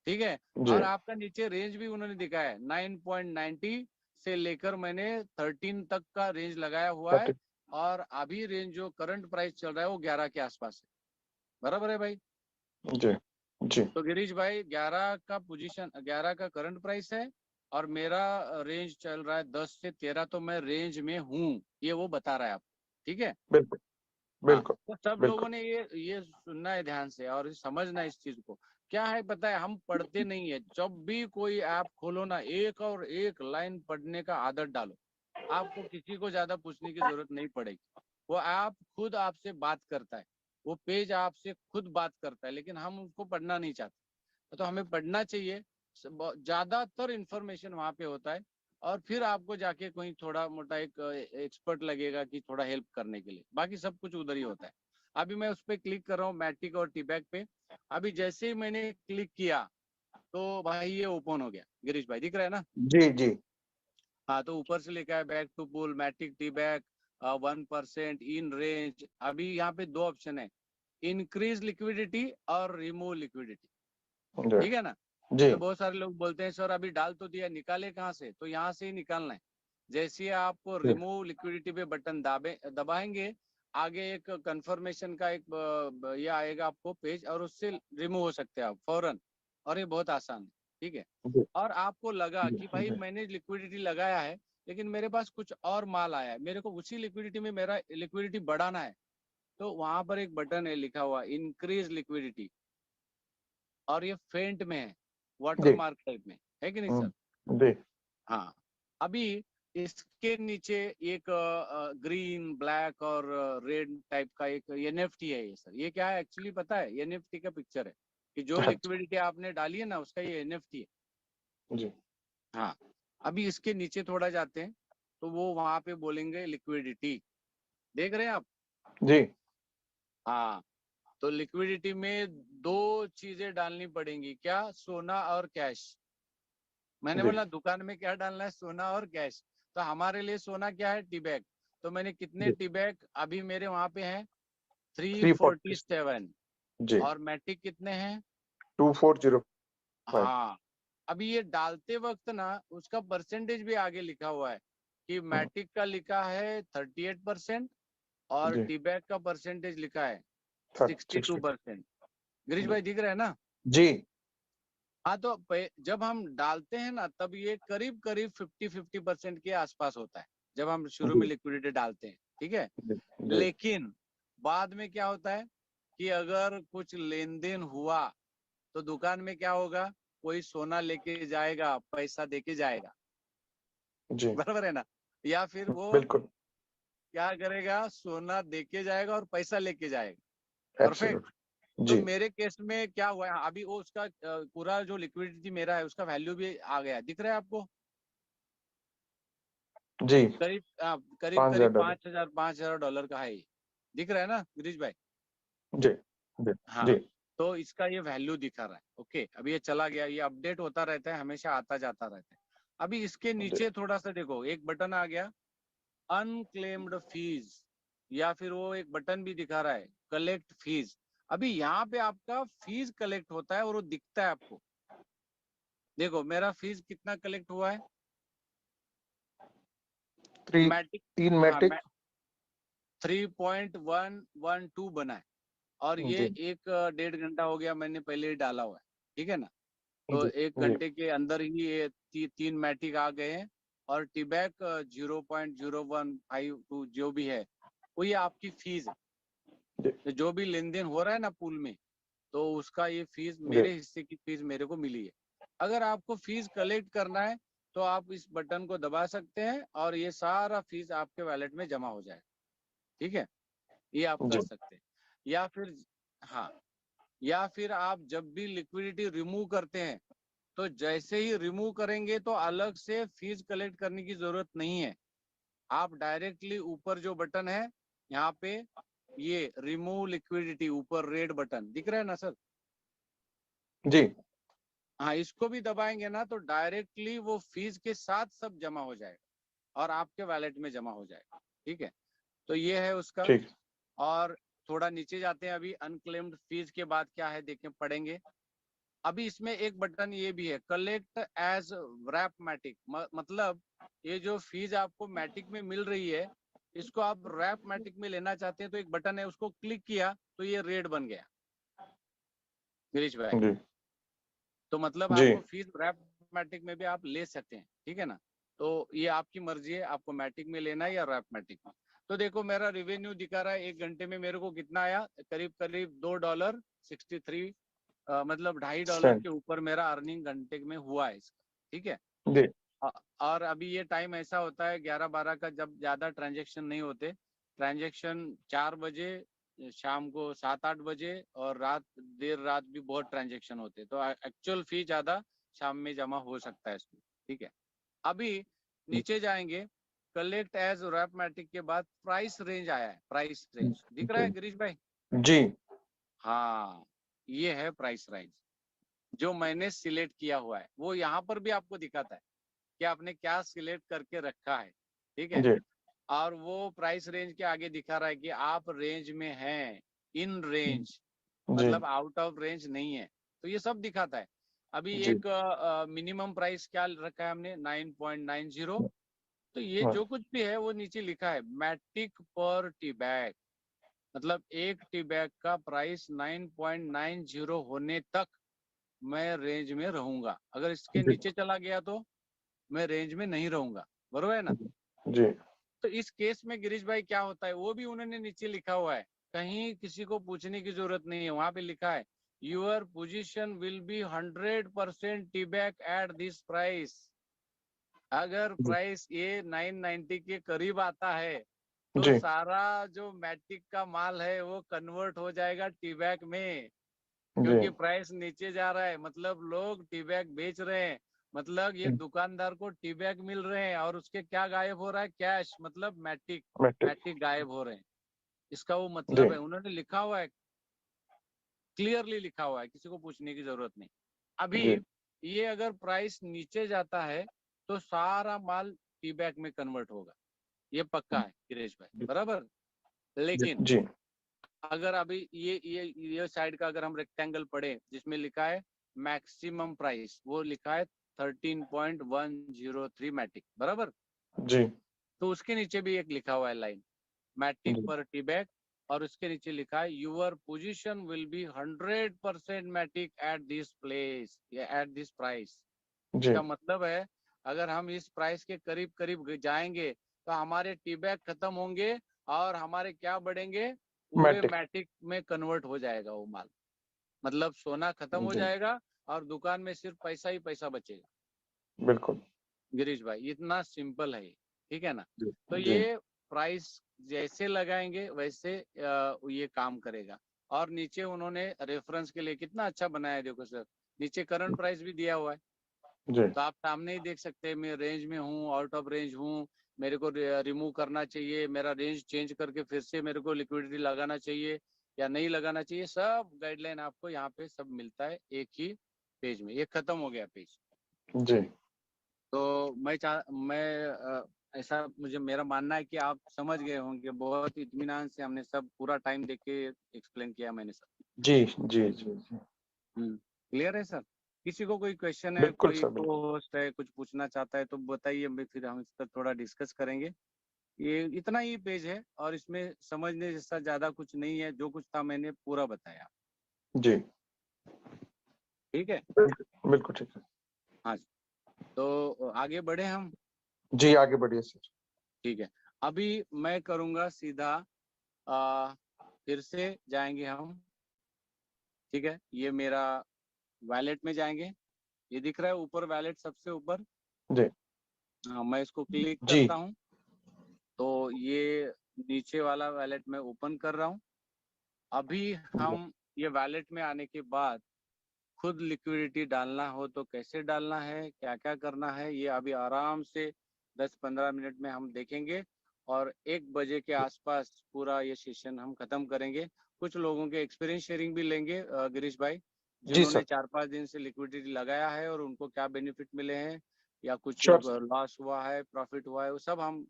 ठीक है। जी और आपका नीचे रेंज भी उन्होंने दिखाया है 9.90 से लेकर मैंने 13 तक का रेंज लगाया हुआ है, और अभी रेंज जो करंट प्राइस चल रहा है वो 11 के आसपास है। बराबर है भाई। जी जी तो गिरीश भाई 11 का पोजीशन, 11 का करंट प्राइस है, और मेरा रेंज चल रहा है 10 से 13, तो मैं रेंज में हूँ, ये वो बता रहा है आपको। ठीक है। बिल्कुल हाँ, बिल्कुल तो सब बिल्कुल लोगों ने ये सुनना है ध्यान से और समझना है इस चीज को। क्या है पता है, हम पढ़ते नहीं है। जब भी कोई ऐप खोलो ना, एक और एक लाइन पढ़ने का आदत डालो, आपको किसी को ज्यादा पूछने की जरूरत नहीं पड़ेगी। वो ऐप खुद आपसे बात करता है, वो पेज आपसे खुद बात करता है, लेकिन हम उसको पढ़ना नहीं चाहते। तो हमें पढ़ना चाहिए, ज्यादातर इंफॉर्मेशन वहां पे होता है, और फिर आपको जाके कोई थोड़ा मोटा एक एक्सपर्ट लगेगा कि थोड़ा हेल्प करने के लिए, बाकी सब कुछ उधर ही होता है। अभी मैं उस पर क्लिक कर रहा हूँ, मैटिक और टीबैक पे। अभी जैसे ही मैंने क्लिक किया तो भाई ये ओपन हो गया। गिरीश भाई दिख रहा है ना? जी जी हाँ, तो ऊपर से लिखा है बैक टू पुल मैटिक टीबैक 1% इन रेंज। अभी यहाँ पे दो ऑप्शन है, इंक्रीज लिक्विडिटी और रिमूव लिक्विडिटी। जी ठीक है ना? जी तो बहुत सारे लोग बोलते हैं सर अभी डाल तो दिया, निकाले कहाँ से? तो यहाँ से ही निकालना है। जैसे ही आप जी रिमूव लिक्विडिटी पे बटन दबाएंगे, आगे एक कंफर्मेशन का एक ये आएगा आपको पेज, और उससे रिमूव हो सकते हैं आप फौरन। और ये बहुत आसान है। ठीक है। जी और आपको लगा जी कि भाई जी मैंने लिक्विडिटी लगाया है, लेकिन मेरे पास कुछ और माल आया है, मेरे को उसी लिक्विडिटी में मेरा लिक्विडिटी बढ़ाना है, तो वहां पर एक बटन है लिखा हुआ इंक्रीज लिक्विडिटी, और ये फेंट में है, वाटर जी मार्क टाइप में है कि नहीं सर? जी हाँ। अभी इसके नीचे एक ग्रीन ब्लैक और रेड टाइप का एक एनएफटी है। ये सर ये क्या है एक्चुअली पता है? एनएफटी का पिक्चर है कि जो अच्छा लिक्विडिटी आपने डाली है ना, उसका ये एनएफटी है। जी हाँ। अभी इसके नीचे थोड़ा जाते हैं, तो वो वहां पे बोलेंगे लिक्विडिटी। देख रहे हैं आप? जी हाँ। तो लिक्विडिटी में दो चीजें डालनी पड़ेंगी, क्या? सोना और कैश। मैंने जी बोला दुकान में क्या डालना है? सोना और कैश। तो हमारे लिए सोना क्या है? Tea bag. तो मैंने कितने जी टी बैग अभी मेरे वहां पे हैं? 340 347। जी और मैटिक कितने हैं? 2405 हाँ। अभी ये डालते वक्त ना उसका परसेंटेज भी आगे लिखा हुआ है कि मैटिक का लिखा है 38%, और जी टी बैग का परसेंटेज लिखा है 60 62%। गिरीश जी भाई दिख रहा है ना? जी हाँ, तो जब हम डालते हैं ना, तब ये करीब करीब 50% के आसपास होता है, जब हम शुरू में जी लिक्विडिटी डालते हैं। ठीक है। जी जी लेकिन बाद में क्या होता है कि अगर कुछ लेन देन हुआ, तो दुकान में क्या होगा? कोई सोना लेके जाएगा, पैसा देके जाएगा। जी बराबर है ना? या फिर वो बिल्कुल क्या करेगा? सोना देके जाएगा और पैसा लेके जाएगा। परफेक्ट। एब्सोल्युट तो जी मेरे केस में क्या हुआ है, अभी वो उसका पूरा जो लिक्विडिटी मेरा है उसका वैल्यू भी आ गया, दिख रहा है आपको? जी करीब करीब करीब $5000 $5000 का है ये। दिख रहा है ना गिरीश भाई? जी जी हाँ। जी तो इसका ये वैल्यू दिखा रहा है। ओके, अभी ये चला गया, ये अपडेट होता रहता है, हमेशा आता जाता रहता है। अभी इसके जी नीचे थोड़ा सा देखो, एक बटन आ गया अनक्लेम्ड फीस, या फिर वो एक बटन भी दिखा रहा है कलेक्ट फीस। अभी यहाँ पे आपका फीस कलेक्ट होता है और वो दिखता है आपको। देखो मेरा फीस कितना कलेक्ट हुआ है? Three Matic. तीन हाँ, मैट्रिक 3.112 बना है, और ये जी एक 1.5 घंटा हो गया मैंने पहले ही डाला हुआ है। ठीक है ना? तो जी एक जी घंटे के अंदर ही ये तीन मैटिक आ गए हैं। और टीबैक 0.0152 जो भी है, वो ये आपकी फीस है। जी तो जो भी लेन देन हो रहा है ना पूल में, तो उसका ये फीस, जी मेरे हिस्से की फीस मेरे को मिली है। अगर आपको फीस कलेक्ट करना है, तो आप इस बटन को दबा सकते हैं, और ये सारा फीस आपके वैलेट में जमा हो जाएगा। ठीक है। ये आप जी कर सकते हैं। या फिर, हाँ, या फिर आप जब भी लिक्विडिटी रिमूव करते हैं, तो जैसे ही रिमूव करेंगे तो अलग से फीस कलेक्ट करने की जरूरत नहीं है। आप डायरेक्टली ऊपर जो बटन है यहाँ पे, ये रिमूव लिक्विडिटी, ऊपर रेड बटन दिख रहा है ना सर? जी हाँ, इसको भी दबाएंगे ना तो डायरेक्टली वो फीस के साथ सब जमा हो जाएगा और आपके वैलेट में जमा हो जाएगा। ठीक है। तो ये है उसका। ठीक और थोड़ा नीचे जाते हैं, अभी अनक्लेम्ड फीस के बाद क्या है देखें, पढ़ेंगे। अभी इसमें एक बटन ये भी है, कलेक्ट एज रैप मैटिक, मतलब ये जो फीस आपको मैटिक में मिल रही है, इसको आप रैप मैटिक में लेना चाहते हैं तो एक बटन है, उसको क्लिक किया तो ये रेड बन गया गिरीश भाई। जी तो मतलब जी आपको फीस रैप मैटिक में भी आप ले सकते हैं, ठीक है ना। तो ये आपकी मर्जी है, आपको मैटिक में लेना है या रैप मैटिक में। तो देखो मेरा रेवेन्यू दिखा रहा है 1 घंटे में मेरे को कितना आया, करीब करीब $2.63, मतलब $2.5 सेंट के ऊपर मेरा अर्निंग घंटे में हुआ है इसका, ठीक है। जी और अभी ये टाइम ऐसा होता है 11-12 का, जब ज्यादा ट्रांजेक्शन नहीं होते, ट्रांजेक्शन 4 बजे, शाम को 7-8 बजे और देर रात भी बहुत ट्रांजेक्शन होते हैं, तो एक्चुअल फी ज्यादा शाम में जमा हो सकता है इसमें, ठीक है। अभी नीचे जाएंगे, कलेक्ट एज रैपमैटिक के बाद प्राइस रेंज आया है, प्राइस रेंज दिख रहा है गिरीश भाई। जी हाँ, ये है प्राइस रेंज जो मैंने सिलेक्ट किया हुआ है, वो यहाँ पर भी आपको दिखाता है कि आपने क्या सिलेक्ट करके रखा है, ठीक है। जी और वो प्राइस रेंज के आगे दिखा रहा है कि आप रेंज में हैं, इन रेंज, जी मतलब आउट ऑफ रेंज नहीं है, तो ये सब दिखाता है। अभी जी एक मिनिमम प्राइस क्या रखा है हमने, 9.90। तो ये हाँ, जो कुछ भी है वो नीचे लिखा है मैटिक पर टी बैग, मतलब एक टी बैग का प्राइस 9.90 होने तक मैं रेंज में रहूंगा, अगर इसके जी नीचे चला गया तो मैं रेंज में नहीं रहूंगा, बरोबर है ना। जी तो इस केस में गिरीश भाई क्या होता है, वो भी उन्होंने नीचे लिखा हुआ है, कहीं किसी को पूछने की जरूरत नहीं है, वहां पे लिखा है your position will be 100% T back at this price. अगर जी प्राइस ये 990 के करीब आता है तो जी सारा जो मैटिक का माल है वो कन्वर्ट हो जाएगा टी बैग में, जी क्योंकि प्राइस नीचे जा रहा है, मतलब लोग टी बैग बेच रहे हैं, मतलब ये दुकानदार को टी बैग मिल रहे हैं, और उसके क्या गायब हो रहा है, कैश, मतलब मैटिक, मैट्रिक मैटिक गायब हो रहे हैं, इसका वो जी मतलब है, उन्होंने लिखा हुआ है, क्लियरली लिखा हुआ है, किसी को पूछने की जरूरत नहीं। अभी जी ये अगर प्राइस नीचे जाता है तो सारा माल टी बैग में कन्वर्ट होगा, ये पक्का है गिरीश भाई, बराबर। जी लेकिन जी अगर अभी ये साइड का अगर हम रेक्टेंगल पढ़े जिसमें लिखा है मैक्सिमम प्राइस, वो लिखा है 13.103 मैटिक, बराबर। जी तो उसके नीचे भी एक लिखा हुआ है लाइन, मैटिक जी पर टी बैग, और उसके नीचे लिखा है your position will be 100% Matic at this place या एट दिस प्राइस। जी इसका मतलब है अगर हम इस प्राइस के करीब करीब जाएंगे तो हमारे टी बैग खत्म होंगे और हमारे क्या बढ़ेंगे, पूरे मैट्रिक मैटिक में कन्वर्ट हो जाएगा वो माल, मतलब सोना खत्म हो जी जाएगा और दुकान में सिर्फ पैसा ही पैसा बचेगा। बिल्कुल गिरीश भाई इतना सिंपल है ये, ठीक है ना। जी तो जी ये प्राइस जैसे लगाएंगे वैसे ये काम करेगा। और नीचे उन्होंने रेफरेंस के लिए कितना अच्छा बनाया है, देखो सर, नीचे करंट प्राइस भी दिया हुआ है, जी तो आप सामने ही देख सकते हैं मैं रेंज में हूँ, आउट ऑफ रेंज हूँ, मेरे को रिमूव करना चाहिए, मेरा रेंज चेंज करके फिर से मेरे को लिक्विडिटी लगाना चाहिए या नहीं लगाना चाहिए, सब गाइडलाइन आपको यहाँ पे सब मिलता है एक ही पेज में। ये खत्म हो गया पेज। जी तो ऐसा मुझे मेरा मानना है कि आप समझ गए होंगे, बहुत इत्मीनान से हमने सब पूरा टाइम देख के एक्सप्लेन किया मैंने सब। जी जी जी जी क्लियर है सर। किसी को कोई क्वेश्चन है, बिल्कुल कोई सर को बिल्कुल होस्ट है कुछ पूछना चाहता है तो बताइए, मैं फिर हम इस पर थोड़ा डिस्कस करेंगे। ये इतना ही पेज है और इसमें समझने जैसा ज्यादा कुछ नहीं है, जो कुछ था मैंने पूरा बताया, जी ठीक है। बिल्कुल ठीक है हाँ जी, तो आगे बढ़े हम, जी आगे बढ़िए सर ठीक है। अभी मैं करूंगा सीधा, फिर से जाएंगे हम, ठीक है। ये मेरा वैलेट में जाएंगे, ये दिख रहा है ऊपर वैलेट सबसे ऊपर, जी हाँ, मैं इसको क्लिक जी करता हूँ तो ये नीचे वाला वैलेट में ओपन कर रहा हूँ। अभी हम ये वैलेट में आने के बाद खुद लिक्विडिटी डालना हो तो कैसे डालना है, क्या क्या करना है, ये अभी आराम से 10-15 मिनट में हम देखेंगे और 1 बजे के आसपास पूरा ये सेशन हम खत्म करेंगे। कुछ लोगों के एक्सपीरियंस शेयरिंग भी लेंगे गिरीश भाई, जी जिन्होंने सर 4-5 दिन से लिक्विडिटी लगाया है और उनको क्या बेनिफिट मिले हैं या कुछ श्योर लॉस हुआ है, प्रॉफिट हुआ है, वो सब हम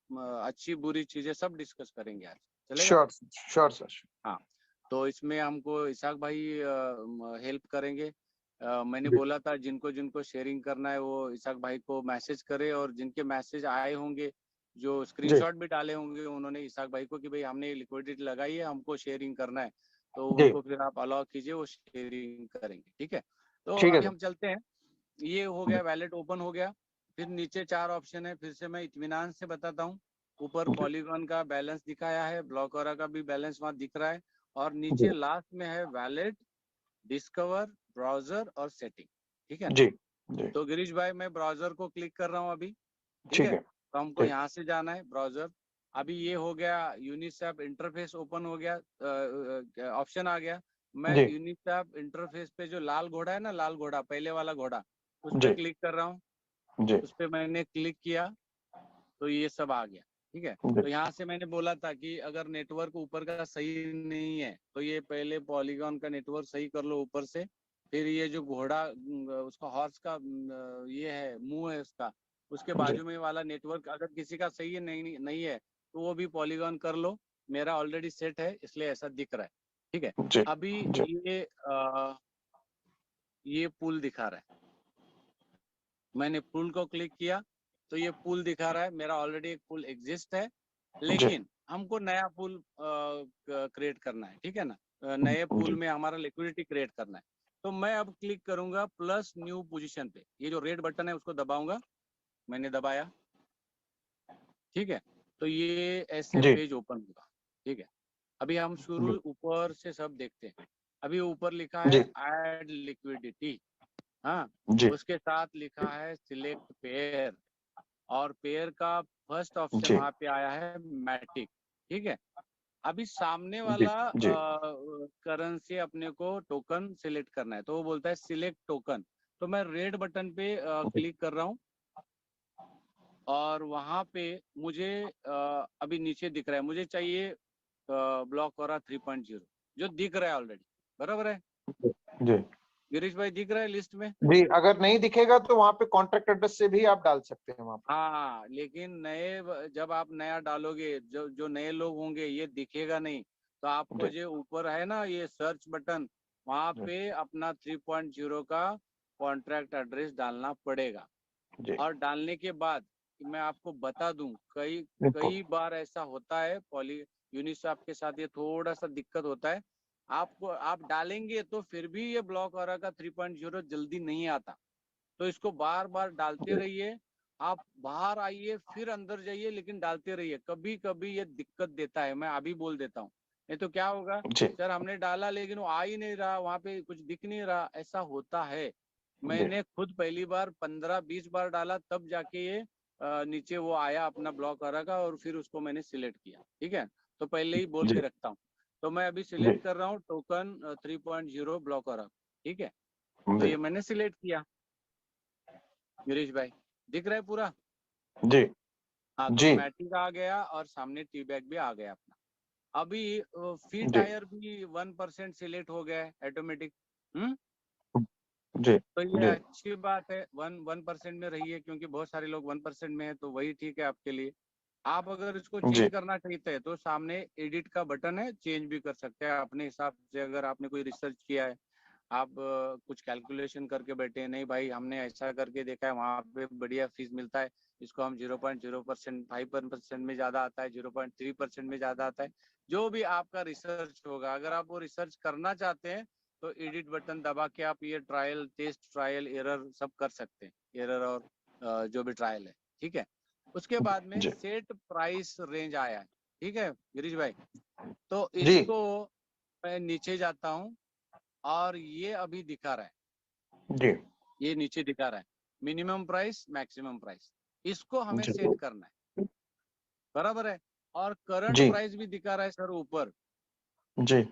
अच्छी बुरी चीजें सब डिस्कस करेंगे आज, चलेगा। श्योर श्योर सर हाँ, तो इसमें हमको इसाक भाई हेल्प करेंगे मैंने जी। बोला था जिनको जिनको शेयरिंग करना है वो इसाक भाई को मैसेज करे, और जिनके मैसेज आए होंगे, जो स्क्रीनशॉट भी डाले होंगे उन्होंने इसाक भाई को कि भाई हमने लिक्विडिटी लगाई है, हमको शेयरिंग करना है, तो जी। उनको फिर आप अलाउ कीजिए, वो शेयरिंग करेंगे। ठीक है, तो ठीक है अभी सर। हम चलते हैं। ये हो गया, वैलेट ओपन हो गया। फिर नीचे 4 ऑप्शन है, फिर से मैं इत्मीनान से बताता हूँ। ऊपर जी। पॉलीगॉन का बैलेंस दिखाया है, ब्लॉकरा का भी बैलेंस वहां दिख रहा है, और जी। नीचे लास्ट में है वैलेट, डिस्कवर, ब्राउजर और सेटिंग। ठीक है ना? जी। जी। तो गिरीश भाई मैं ब्राउजर को क्लिक कर रहा हूँ अभी। ठीक ठीक है, है। तो हमको ठीक। यहाँ से जाना है ब्राउजर। अभी ये हो गया, यूनिसैप इंटरफेस ओपन हो गया, ऑप्शन आ गया। मैं जी। यूनिसैप इंटरफेस पे जो लाल घोड़ा है ना, लाल घोड़ा, पहले वाला घोड़ा, उस जी। पर क्लिक कर रहा हूँ। जी। उस पर मैंने क्लिक किया तो ये सब आ गया। ठीक है, जी। तो यहाँ से मैंने बोला था कि अगर नेटवर्क ऊपर का सही नहीं है तो ये पहले पॉलीगॉन का नेटवर्क सही कर लो ऊपर से, फिर ये जो घोड़ा उसका हॉर्स का ये है, मुंह है उसका, उसके जी। बाजू में वाला नेटवर्क अगर किसी का सही नहीं है तो वो भी पॉलीगॉन कर लो। मेरा ऑलरेडी सेट है इसलिए ऐसा दिख रहा है। ठीक है, जी। अभी जी। ये पुल दिखा रहा है, मैंने पुल को क्लिक किया तो ये पुल दिखा रहा है, मेरा ऑलरेडी एक पुल एग्जिस्ट है, जी। लेकिन हमको नया पुल क्रिएट करना है। ठीक है ना? नए पुल जी। में हमारा लिक्विडिटी क्रिएट करना है। तो मैं अब क्लिक करूंगा प्लस न्यू पोजीशन पे, ये जो रेड बटन है उसको दबाऊंगा, मैंने दबाया। ठीक है, तो ये ऐसे जी। पेज ओपन होगा। ठीक है, अभी हम शुरू जी। ऊपर से सब देखते हैं। अभी ऊपर लिखा जी। है ऐड लिक्विडिटी, हाँ, जी। उसके साथ लिखा है सिलेक्ट पेयर, और पेयर का फर्स्ट ऑप्शन जी। वहां पे आया है मैटिक। ठीक है, अभी सामने जी। वाला जी। करेंसी अपने को टोकन सिलेक्ट करना है, तो वो बोलता है सिलेक्ट टोकन। तो मैं रेड बटन पे क्लिक कर रहा हूँ, और वहां पे मुझे अभी नीचे दिख रहा है, मुझे चाहिए ब्लॉक और 3.0 जो दिख रहा है ऑलरेडी, बराबर है जी। गिरीश भाई? दिख रहा है लिस्ट में। जी, अगर नहीं दिखेगा तो वहाँ पे कॉन्ट्रैक्ट एड्रेस से भी आप डाल सकते हैं वहाँ पे। हाँ, लेकिन जब आप नया डालोगे, जो जो नए लोग होंगे ये दिखेगा नहीं, तो आपको जी। जो ऊपर है ना ये सर्च बटन, वहां जी। पे अपना 3.0 का कॉन्ट्रैक्ट एड्रेस डालना पड़ेगा। जी। और डालने के बाद मैं आपको बता दूं, कई बिल्कुल। कई बार ऐसा होता है पॉली यूनिसैप के साथ, ये थोड़ा सा दिक्कत होता है। आपको आप डालेंगे तो फिर भी ये ब्लॉक और का 3.0 जल्दी नहीं आता, तो इसको बार बार डालते जी। रहिए। आप बाहर आइए फिर अंदर जाइए, लेकिन डालते रहिए, कभी कभी ये दिक्कत देता है, मैं अभी बोल देता हूँ। नहीं तो क्या होगा, जी। सर हमने डाला लेकिन वो आ ही नहीं रहा, वहां पे कुछ दिख नहीं रहा, ऐसा होता है। जी। मैंने खुद पहली बार 15-20 बार डाला, तब जाके ये नीचे वो आया अपना ब्लॉक का, और फिर उसको मैंने सिलेक्ट किया। ठीक है, तो पहले ही बोल जी। के रखता हूँ। तो मैं अभी जी। सिलेक्ट कर रहा हूँ टोकन 3.0 ब्लॉक। ठीक है, तो जी। ये मैंने सिलेक्ट किया। गिरीश भाई दिख रहा है पूरा? जी। हाँ, तो जी। मैटिक आ गया और सामने टी बैग भी आ गया अपना। अभी फी जी। टायर भी 1% सिलेक्ट हो गया है ऑटोमेटिक। जी। तो ये जी। अच्छी बात है, 1% में रही है, क्योंकि बहुत सारे लोग 1% में है, तो वही ठीक है आपके लिए। आप अगर इसको जी। चेंज करना चाहते हैं तो सामने एडिट का बटन है, चेंज भी कर सकते हैं अपने हिसाब से। अगर आपने कोई रिसर्च किया है, आप कुछ कैलकुलेशन करके बैठे हैं, नहीं भाई हमने ऐसा करके देखा है, वहाँ पे बढ़िया फीस मिलता है, इसको हम 0.0%, 5% में ज्यादा आता है, 0.3% में ज्यादा आता है, जो भी आपका रिसर्च होगा, अगर आप वो रिसर्च करना चाहते हैं तो एडिट बटन दबा के आप ये ट्रायल, टेस्ट, ट्रायल, एरर सब कर सकते हैं, एरर और जो भी ट्रायल है। ठीक है, उसके बाद में जी। सेट प्राइस रेंज आया है। ठीक है गिरीश भाई, तो जी। इसको मैं नीचे जाता हूँ, और ये अभी दिखा रहा है, जी। ये नीचे दिखा रहा है मिनिमम प्राइस, मैक्सिमम प्राइस, इसको हमें जी। सेट करना है, बराबर है। और करंट जी। प्राइस भी दिखा रहा है सर ऊपर, जी।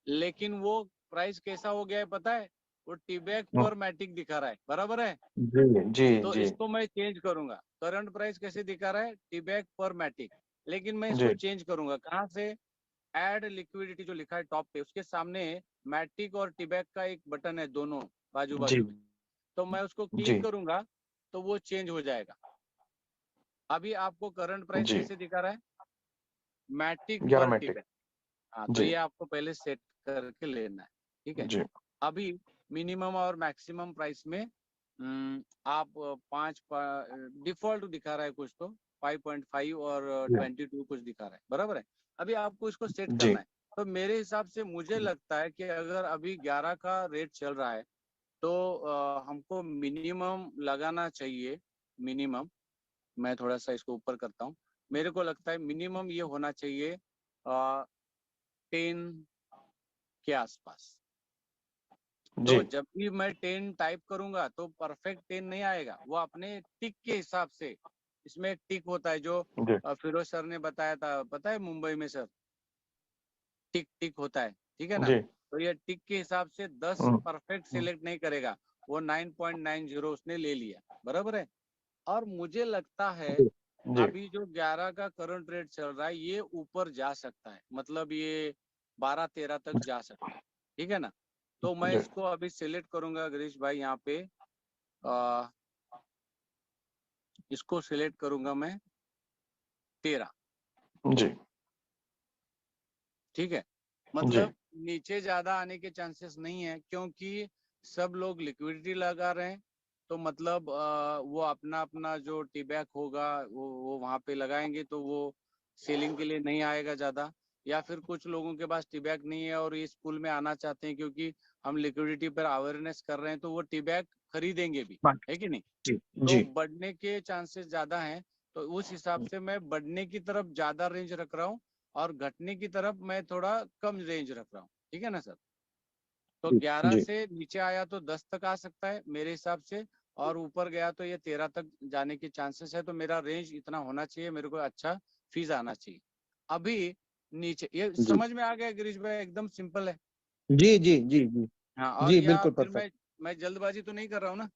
लेकिन वो प्राइस कैसा हो गया है पता है? वो टीबैक पर मैटिक दिखा रहा है, बराबर है। जी। जी। तो जी। इसको मैं चेंज करूंगा, करंट प्राइस कैसे दिखा रहा है? टीबैक पर मैटिक, लेकिन मैं इसको जी। चेंज करूंगा कहाँ से? ऐड लिक्विडिटी जो लिखा है टॉप पे, उसके सामने मैटिक और टीबैक का एक बटन है, दोनों बाजू जी। बाजू में, तो मैं उसको क्लिक जी। करूंगा तो वो चेंज हो जाएगा। अभी आपको करंट प्राइस जी। कैसे दिखा रहा है? मैटिक 11 पर मैट्रिक। टीबैक। हाँ, तो जी। ये आपको पहले सेट करके लेना है। ठीक है, जी। अभी मिनिमम और मैक्सिमम प्राइस में आप पाँच डिफॉल्ट दिखा रहा है कुछ तो 5.5 और 22 कुछ दिखा रहा है, बराबर है। अभी आपको इसको सेट जी। करना है। तो मेरे हिसाब से मुझे लगता है कि अगर अभी 11 का रेट चल रहा है तो हमको मिनिमम लगाना चाहिए। मिनिमम मैं थोड़ा सा इसको ऊपर करता हूँ। मेरे को लगता है मिनिमम ये होना चाहिए 10 के आसपास। जी। तो जब भी मैं 10 टाइप करूंगा तो परफेक्ट 10 नहीं आएगा, वो अपने टिक के हिसाब से। इसमें एक टिक होता है जो जी। फिरोज सर ने बताया था, पता है मुंबई में सर, टिक टिक होता है, ठीक है ना। जी। तो ये टिक के हिसाब से 10 परफेक्ट सिलेक्ट नहीं करेगा, वो 9.90 उसने ले लिया, बराबर है। और मुझे लगता है जी। जी। अभी जो 11 का करंट रेट चल रहा है ये ऊपर जा सकता है, मतलब ये 12-13 तक जा सकता है, ठीक है ना। तो मैं जी। इसको अभी सिलेक्ट करूंगा गिरीश भाई, यहाँ पे इसको सिलेक्ट करूंगा मैं 13, जी। ठीक है। जी। मतलब नीचे ज्यादा आने के चांसेस नहीं है, क्योंकि सब लोग लिक्विडिटी लगा रहे हैं। तो मतलब वो अपना अपना जो टी बैक होगा वो वहां पे लगाएंगे, तो वो सेलिंग के लिए नहीं आएगा ज्यादा। या फिर कुछ लोगों के पास टी बैक नहीं है और इस पुल में आना चाहते हैं क्योंकि हम लिक्विडिटी पर अवेयरनेस कर रहे हैं, तो वो टी बैक खरीदेंगे भी, है कि नहीं। जी। तो जी। बढ़ने के चांसेस ज्यादा हैं। तो उस हिसाब से मैं बढ़ने की तरफ ज्यादा रेंज रख रहा हूँ और घटने की तरफ मैं थोड़ा कम रेंज रख रहा हूँ, ठीक है ना सर। तो 11 जी। से नीचे आया तो 10 तक आ सकता है मेरे हिसाब से, और ऊपर गया तो ये 13 तक जाने के चांसेस है। तो मेरा रेंज इतना होना चाहिए, मेरे को अच्छा फीस आना चाहिए। अभी नीचे, ये जी। समझ में आ गया गिरीश भाई, एकदम सिंपल है। जी जी जी जी हाँ, और जी, या बिल्कुल फिर परफेक्ट। मैं जल्दबाजी तो नहीं कर रहा हूँ ना।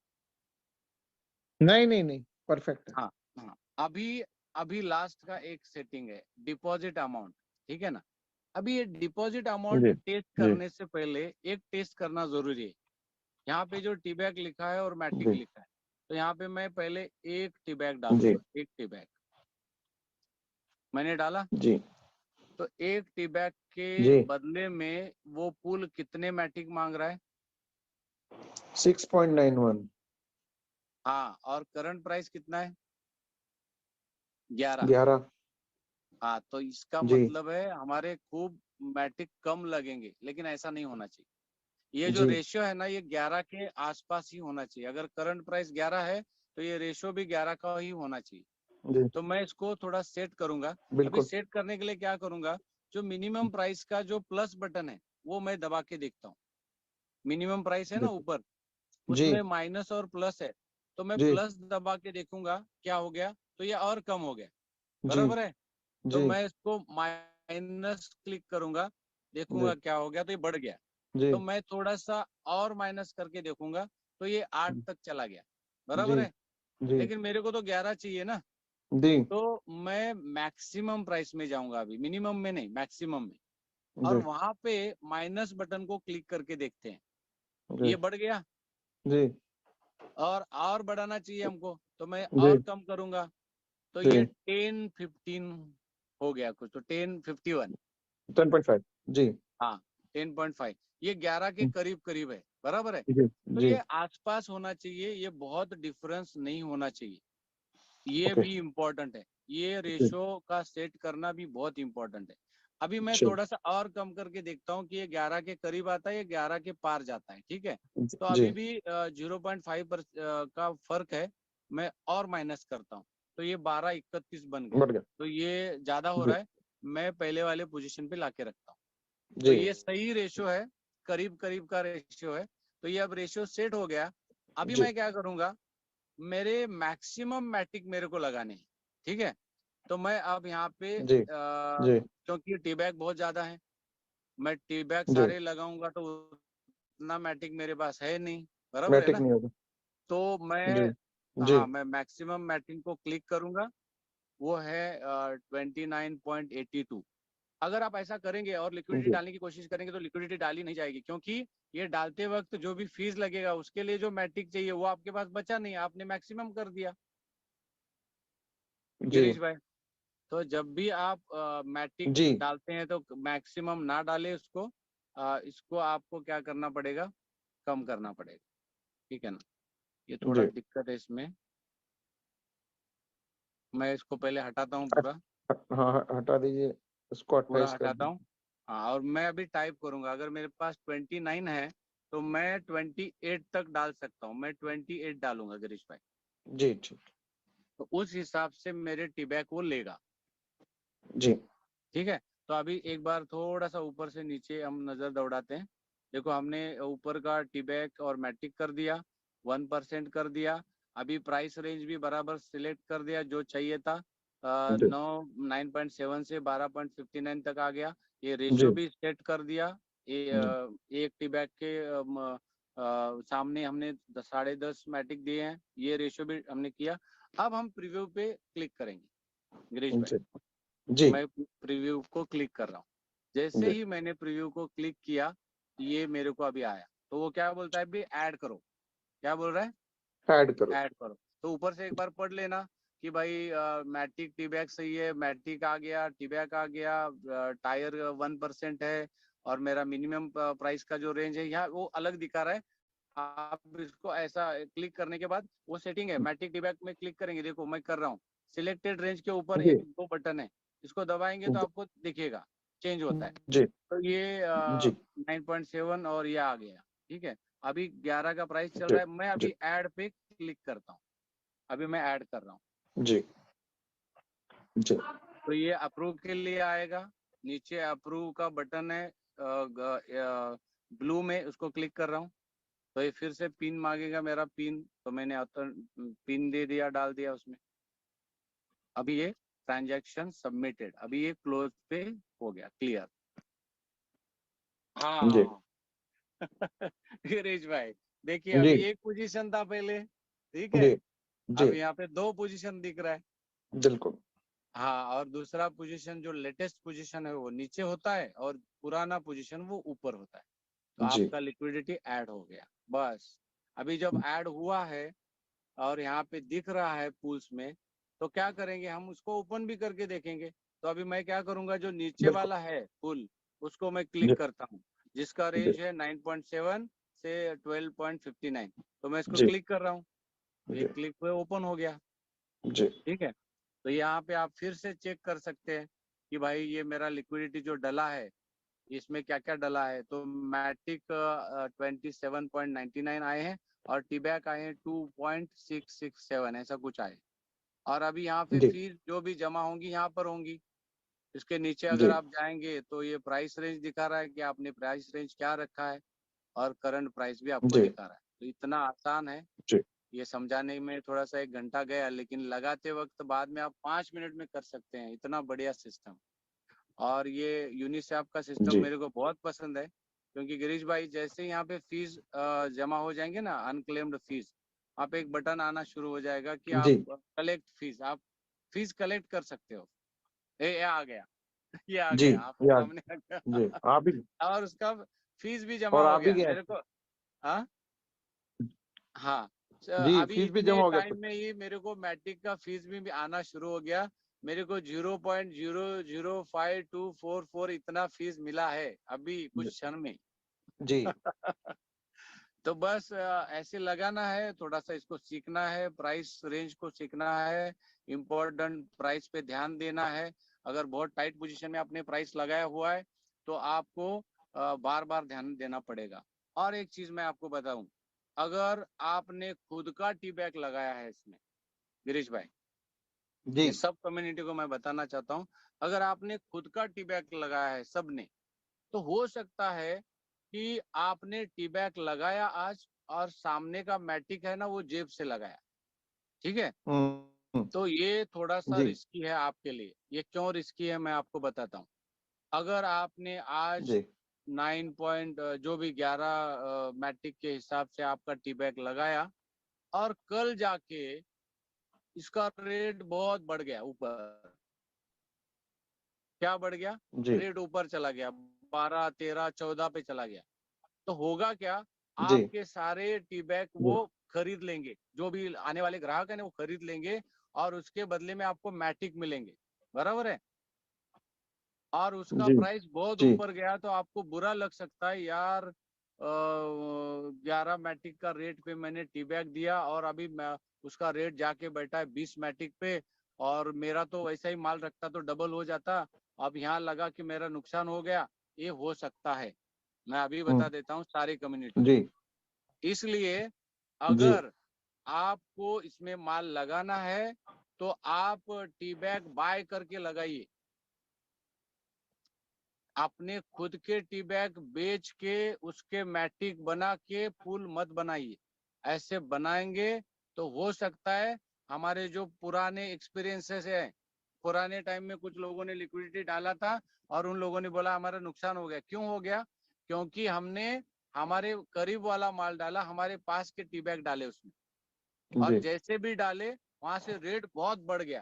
नहीं नहीं नहीं, परफेक्ट है। हाँ हाँ। अभी अभी लास्ट का एक सेटिंग है, डिपॉजिट अमाउंट, ठीक है ना। अभी ये डिपॉजिट अमाउंट जी। टेस्ट जी। करने से पहले एक टेस्ट करना जरूरी है। यहाँ पे जो टी बैग लिखा है और मैटिक जी। लिखा है, तो यहाँ पे मैं पहले एक टी बैग जी। डालूंगा। एक टी बैग मैंने डाला, जी। तो एक टी बैग के जी, बदले में वो पुल कितने मैटिक मांग रहा है। 6.91। हाँ, और करंट प्राइस कितना है, 11। 11। हाँ, तो इसका जी मतलब है हमारे खूब मैटिक कम लगेंगे, लेकिन ऐसा नहीं होना चाहिए। ये जो जी रेशियो है ना, ये 11 के आसपास ही होना चाहिए। अगर करंट प्राइस 11 है तो ये रेशियो भी 11 का ही होना चाहिए। जी, तो मैं इसको थोड़ा सेट करूंगा। अभी बिल्कुल। सेट करने के लिए क्या करूंगा, जो मिनिमम प्राइस का जो प्लस बटन है वो मैं दबा के देखता हूँ। मिनिमम प्राइस है ना बिल्कुल। ऊपर, जी उसमें माइनस और प्लस है, तो मैं जी प्लस दबा के देखूंगा क्या हो गया, तो ये और कम हो गया, जी बराबर है। तो जी मैं इसको माइनस क्लिक करूंगा, जी देखूंगा क्या हो गया, तो ये बढ़ गया। जी तो मैं थोड़ा सा और माइनस करके देखूंगा, तो ये 8 तक चला गया, जी बराबर है। जी लेकिन मेरे को तो 11 चाहिए ना, जी तो मैं मैक्सिमम प्राइस में जाऊंगा अभी, मिनिमम में नहीं, मैक्सिमम में। और जी वहां पे माइनस बटन को क्लिक करके देखते हैं, जी ये बढ़ गया। जी और बढ़ाना चाहिए हमको, तो मैं जी और कम करूंगा, तो जी ये 10-15 हो गया कुछ, तो 10-51। 10.5। जी 10.5, ये 11 के करीब करीब है, बराबर है। जी तो जी ये आसपास होना चाहिए, ये बहुत डिफरेंस नहीं होना चाहिए। ये ओके। भी इम्पोर्टेंट है, ये जी रेशो का सेट करना भी बहुत इम्पोर्टेंट है। अभी मैं जी थोड़ा सा और कम करके देखता हूँ कि ये 11 के करीब आता है, ये 11 के पार जाता है, ठीक है। तो जी अभी भी 0.5 का फर्क है। मैं और माइनस करता हूँ, तो ये 12-31 बन गया। बढ़ गया। तो ये ज्यादा हो जी रहा है, मैं पहले वाले पोजीशन पे लाके रखता हूँ। तो जी ये सही रेशियो है, करीब करीब का रेशियो है। तो ये अब रेशियो सेट हो गया। अभी जी मैं क्या करूंगा, मेरे मैक्सिमम मैटिक मेरे को लगाने हैं, ठीक है। तो मैं अब यहाँ पे जी जी क्योंकि टी बैग बहुत ज्यादा है, मैं टी बैग जी सारे लगाऊंगा तो उतना मैटिक मेरे पास है नहीं, बराबर है मैटिक ना। नहीं होगा। तो जी मैं, जी हाँ, मैं मैक्सिमम मैटिक को क्लिक करूंगा, वो है 29.82। अगर आप ऐसा करेंगे और लिक्विडिटी जी डालने की कोशिश करेंगे तो लिक्विडिटी डाली नहीं जाएगी, क्योंकि ये डालते वक्त जो भी फीस लगेगा उसके लिए जो मैट्रिक चाहिए वो आपके पास बचा नहीं, आपने मैक्सिमम कर दिया, जी गिरीश भाई। तो जब भी आप मैट्रिक जी डालते हैं तो मैक्सिमम ना डालें उसको। इसको आपको क्या करना पड़ेगा, कम करना पड़ेगा, ठीक है ना। ये थोड़ा जी। दिक्कत है इसमें, मैं इसको पहले हटाता हूँ पूरा हाँ, हटा दीजिए, इसको 28 कर हटाता दीजिए। हूँ। हाँ, और मैं अभी टाइप करूंगा, अगर मेरे पास 29 है तो मैं 28 तक डाल सकता हूँ, मैं 28 डालूंगा गिरीश भाई, जी ठीक। तो उस हिसाब से मेरे टी बैग वो लेगा, जी ठीक है। तो अभी एक बार थोड़ा सा ऊपर से नीचे हम नजर दौड़ाते हैं। देखो हमने ऊपर का टी बैग और मैटिक कर दिया, 1% कर दिया। अभी प्राइस रेंज भी बराबर सिलेक्ट कर दिया जो चाहिए था, जी 9.7 से 12.59 तक आ गया। ये जी रेशियो भी सेट कर दिया। ये जी एक टी बैग के सामने हमने 10.5 मैटिक दिए हैं, ये रेशियो भी हमने किया। अब हम प्रीव्यू पे क्लिक करेंगे गिरीश भाई, जी जी मैं प्रीव्यू को क्लिक कर रहा हूँ। जैसे जी। ही मैंने प्रीव्यू को क्लिक किया, ये मेरे को अभी आया, तो वो क्या बोलता है अभी, ऐड करो। क्या बोल रहा है, ऐड करो। ऐड करो। तो ऊपर से एक बार पढ़ लेना कि भाई मैटिक टी बैग सही है, मैटिक आ गया, टी बैग आ गया, टायर 1% है, और मेरा मिनिमम प्राइस का जो रेंज है यहाँ वो अलग दिखा रहा है। आप इसको ऐसा क्लिक करने के बाद वो सेटिंग है, मैटिक टी बैग में क्लिक करेंगे, देखो मैं कर रहा हूँ। सिलेक्टेड रेंज के ऊपर जी एक दो बटन है, इसको दबाएंगे तो आपको दिखेगा चेंज होता है। जी तो ये जी 9.7 और ये आ गया, ठीक है। अभी 11 का प्राइस चल जी रहा है, मैं जी अभी ऐड पे क्लिक करता हूँ, अभी मैं ऐड कर रहा हूँ। जी जी तो ये अप्रूव के लिए आएगा, नीचे अप्रूव का बटन है ब्लू में, उसको क्लिक कर रहा हूँ। तो ये फिर से पिन मांगेगा मेरा पिन, तो मैंने पिन दे दिया, डाल दिया उसमें। अभी ये ट्रांजैक्शन सबमिटेड, अभी ये क्लोज पे हो गया, क्लियर। जी हाँ गिरीश भाई देखिए, जी अभी एक पोजीशन था पहले, ठीक है, जी जी अब यहाँ पे 2 पोजीशन दिख रहा है। बिल्कुल। हाँ, और दूसरा पोजीशन जो लेटेस्ट पोजीशन है वो नीचे होता है, और पुराना पोजीशन वो ऊपर होता है। तो जी आपका लिक्विडिटी ऐड हो गया बस। अभी जब ऐड हुआ है और यहाँ पे दिख रहा है पूल्स में, तो क्या करेंगे, हम उसको ओपन भी करके देखेंगे। तो अभी मैं क्या करूंगा, जो नीचे बिल्कुल। वाला है पुल, उसको मैं जी क्लिक करता हूँ, जिसका जी रेंज है 9.7 से 12.59। तो मैं इसको जी क्लिक कर रहा हूँ, तो ये जी क्लिक पे ओपन हो गया, जी ठीक है। तो यहाँ पे आप फिर से चेक कर सकते हैं कि भाई ये मेरा लिक्विडिटी जो डला है, इसमें क्या क्या डला है। तो मैटिक 27.99 आए हैं, और टीबैक आए हैं 2.667, ऐसा कुछ आए। और अभी यहाँ पे जी फीस जो भी जमा होंगी यहाँ पर होंगी। इसके नीचे जी अगर आप जाएंगे तो ये प्राइस रेंज दिखा रहा है कि आपने प्राइस रेंज क्या रखा है, और करंट प्राइस भी आपको जी दिखा रहा है। तो इतना आसान है, जी ये समझाने में थोड़ा सा 1 घंटा गया, लेकिन लगाते वक्त बाद में आप 5 मिनट में कर सकते हैं, इतना बढ़िया सिस्टम। और ये यूनिसैप का सिस्टम जी मेरे को बहुत पसंद है, क्योंकि गिरीश भाई जैसे यहाँ पे फीस जमा हो जाएंगे ना, अनक्लेम्ड फीस, वहाँ पे एक बटन आना शुरू हो जाएगा कि आप जी कलेक्ट फीस, आप फीस कलेक्ट कर सकते हो। ये आ गया ये आ जी गया आपके यार सामने आ जी गया आप भी और उसका फीस भी जमा और हो आप भी गया गए। मेरे को। हाँ हाँ, जी अभी फीस भी इतने जमा हो गया टाइम तो। में ही मेरे को मैट्रिक का फीस भी आना शुरू हो गया। मेरे को 0.005244 इतना फीस मिला है अभी कुछ क्षण में जी तो बस ऐसे लगाना है, थोड़ा सा इसको सीखना है, प्राइस रेंज को सीखना है, इम्पोर्टेंट प्राइस पे ध्यान देना है। अगर बहुत टाइट पोजीशन में आपने प्राइस लगाया हुआ है तो आपको बार बार ध्यान देना पड़ेगा। और एक चीज मैं आपको बताऊं, अगर आपने खुद का टी बैग लगाया है इसमें गिरीश भाई, जी ये सब कम्युनिटी को मैं बताना चाहता हूँ, अगर आपने खुद का टी बैग लगाया है सबने, तो हो सकता है कि आपने टी बैग लगाया आज, और सामने का मैटिक है ना वो जेब से लगाया, ठीक है। हम्म, तो ये थोड़ा सा जी रिस्की है आपके लिए। ये क्यों रिस्की है मैं आपको बताता हूँ। अगर आपने आज जी 9 पॉइंट जो भी 11 मैट्रिक के हिसाब से आपका टी बैग लगाया, और कल जाके इसका रेट बहुत बढ़ गया ऊपर, क्या बढ़ गया, जी रेट ऊपर चला गया, 12 13 14 पे चला गया, तो होगा क्या, जी आपके सारे टी बैग जी वो खरीद लेंगे, जो भी आने वाले ग्राहक है ना वो खरीद लेंगे, और उसके बदले में आपको मैटिक मिलेंगे, बराबर है। और उसका जी प्राइस बहुत जी ऊपर गया तो आपको बुरा लग सकता है यार, 11 मैटिक का रेट पे मैंने टी बैग दिया और अभी मैं उसका रेट जाके बैठा है 20 मैटिक पे, और मेरा तो वैसा ही माल रखता तो डबल हो जाता। अब यहाँ लगा कि मेरा नुकसान हो गया, ये हो सकता है। मैं अभी बता देता हूँ सारी कम्युनिटी। जी इसलिए जी अगर आपको इसमें माल लगाना है तो आप टी बैग बाय करके लगाइए। अपने खुद के टी बैग बेच के उसके मैटिक बना के पुल मत बनाइए। ऐसे बनाएंगे तो हो सकता है हमारे जो पुराने एक्सपीरियंसेस है, पुराने टाइम में कुछ लोगों ने लिक्विडिटी डाला था और उन लोगों ने बोला हमारा नुकसान हो गया। क्यों हो गया? क्योंकि हमने हमारे करीब वाला माल डाला, हमारे पास के टी बैग डाले उसमें, और जी जैसे भी डाले वहां से रेट बहुत बढ़ गया।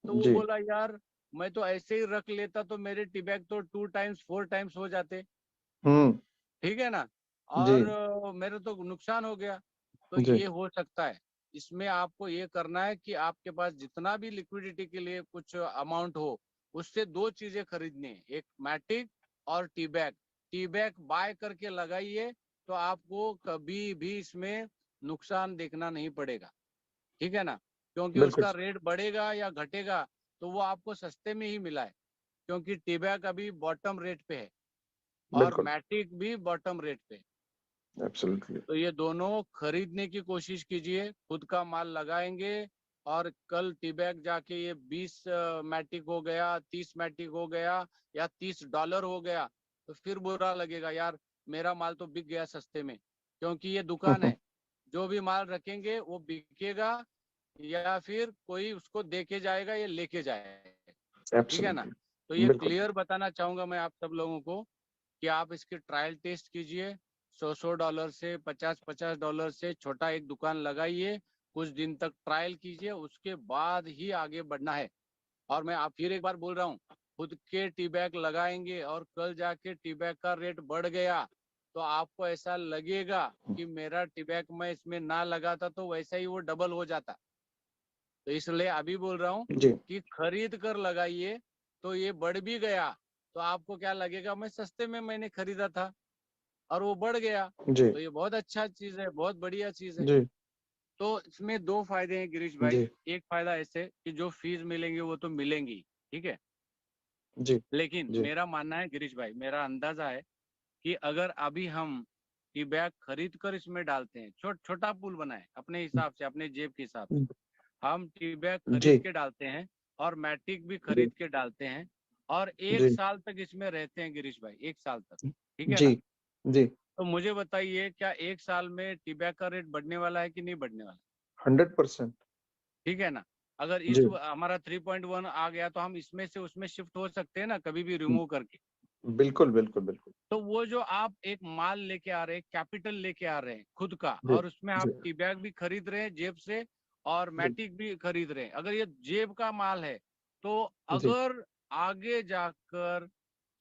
तो वो जी बोला यार मैं तो ऐसे ही रख लेता तो मेरे टी बैग तो 2 टाइम्स 4 टाइम्स हो जाते, हम्म ठीक है ना, जी और मेरे तो नुकसान हो गया। तो जी ये हो सकता है। इसमें आपको ये करना है कि आपके पास जितना भी लिक्विडिटी के लिए कुछ अमाउंट हो, उससे 2 चीजें खरीदनी है, एक मैटिक और tea bag. Tea bag buy करके लगाइए तो आपको कभी भी इसमें नुकसान देखना नहीं पड़ेगा, ठीक है ना, क्योंकि बिल्कुल उसका रेट बढ़ेगा या घटेगा तो वो आपको सस्ते में ही मिला है, क्योंकि टी बैग अभी बॉटम रेट पे है और बिल्कुल मैटिक भी बॉटम रेट पे है। एब्सोल्युटली तो ये दोनों खरीदने की कोशिश कीजिए, खुद का माल लगाएंगे। और कल टी बैग जाके ये 20 मैटिक हो गया, 30 मैटिक हो गया या $30 हो गया तो फिर बुरा लगेगा यार, मेरा माल तो बिक गया सस्ते में। क्योंकि ये दुकान है, जो भी माल रखेंगे वो बिकेगा या फिर कोई उसको देके जाएगा या लेके जाएगा, ठीक है ना। एब्सोल्युटली तो ये बिल्कुल क्लियर बताना चाहूंगा मैं आप सब लोगों को कि आप इसकी ट्रायल टेस्ट कीजिए। $100 से $50 से छोटा एक दुकान लगाइए, कुछ दिन तक ट्रायल कीजिए, उसके बाद ही आगे बढ़ना है। और मैं आप फिर एक बार बोल रहा हूँ, खुद के टी बैग लगाएंगे और कल जाके टी बैग का रेट बढ़ गया तो आपको ऐसा लगेगा कि मेरा टी बैग मैं इसमें ना लगाता तो वैसा ही वो डबल हो जाता। तो इसलिए अभी बोल रहा हूँ जी कि खरीद कर लगाइए, तो ये बढ़ भी गया तो आपको क्या लगेगा, मैं सस्ते में मैंने खरीदा था और वो बढ़ गया, जी तो ये बहुत अच्छा चीज है, बहुत बढ़िया चीज है। जी तो इसमें 2 फायदे हैं गिरीश भाई। जी एक फायदा ऐसे कि जो फीस मिलेंगे वो तो मिलेंगी, ठीक है। जी लेकिन जी मेरा मानना है गिरीश भाई, मेरा अंदाजा है कि अगर अभी हम टी बैग खरीद कर इसमें डालते हैं, छोटा पुल बनाए अपने हिसाब से, अपने जेब के हिसाब से, हम टी बैग खरीद जी के डालते हैं और मैट्रिक भी जी खरीद के डालते हैं और 1 साल तक इसमें रहते हैं गिरीश भाई, 1 साल तक, ठीक है जी ना। जी तो मुझे बताइए क्या 1 साल में टी बैग का रेट बढ़ने वाला है कि नहीं बढ़ने वाला, 100% ठीक है ना। अगर जी हमारा 3.1 आ गया तो हम इसमें से उसमें शिफ्ट हो सकते हैं ना, कभी भी रिमूव करके। बिल्कुल बिल्कुल बिल्कुल तो वो जो आप एक माल लेके आ रहे हैं, कैपिटल लेके आ रहे हैं खुद का, जी और उसमें आप जी टी बैग भी खरीद रहे हैं जेब से और जी मैटिक भी खरीद रहे हैं, अगर ये जेब का माल है तो जी अगर आगे जाकर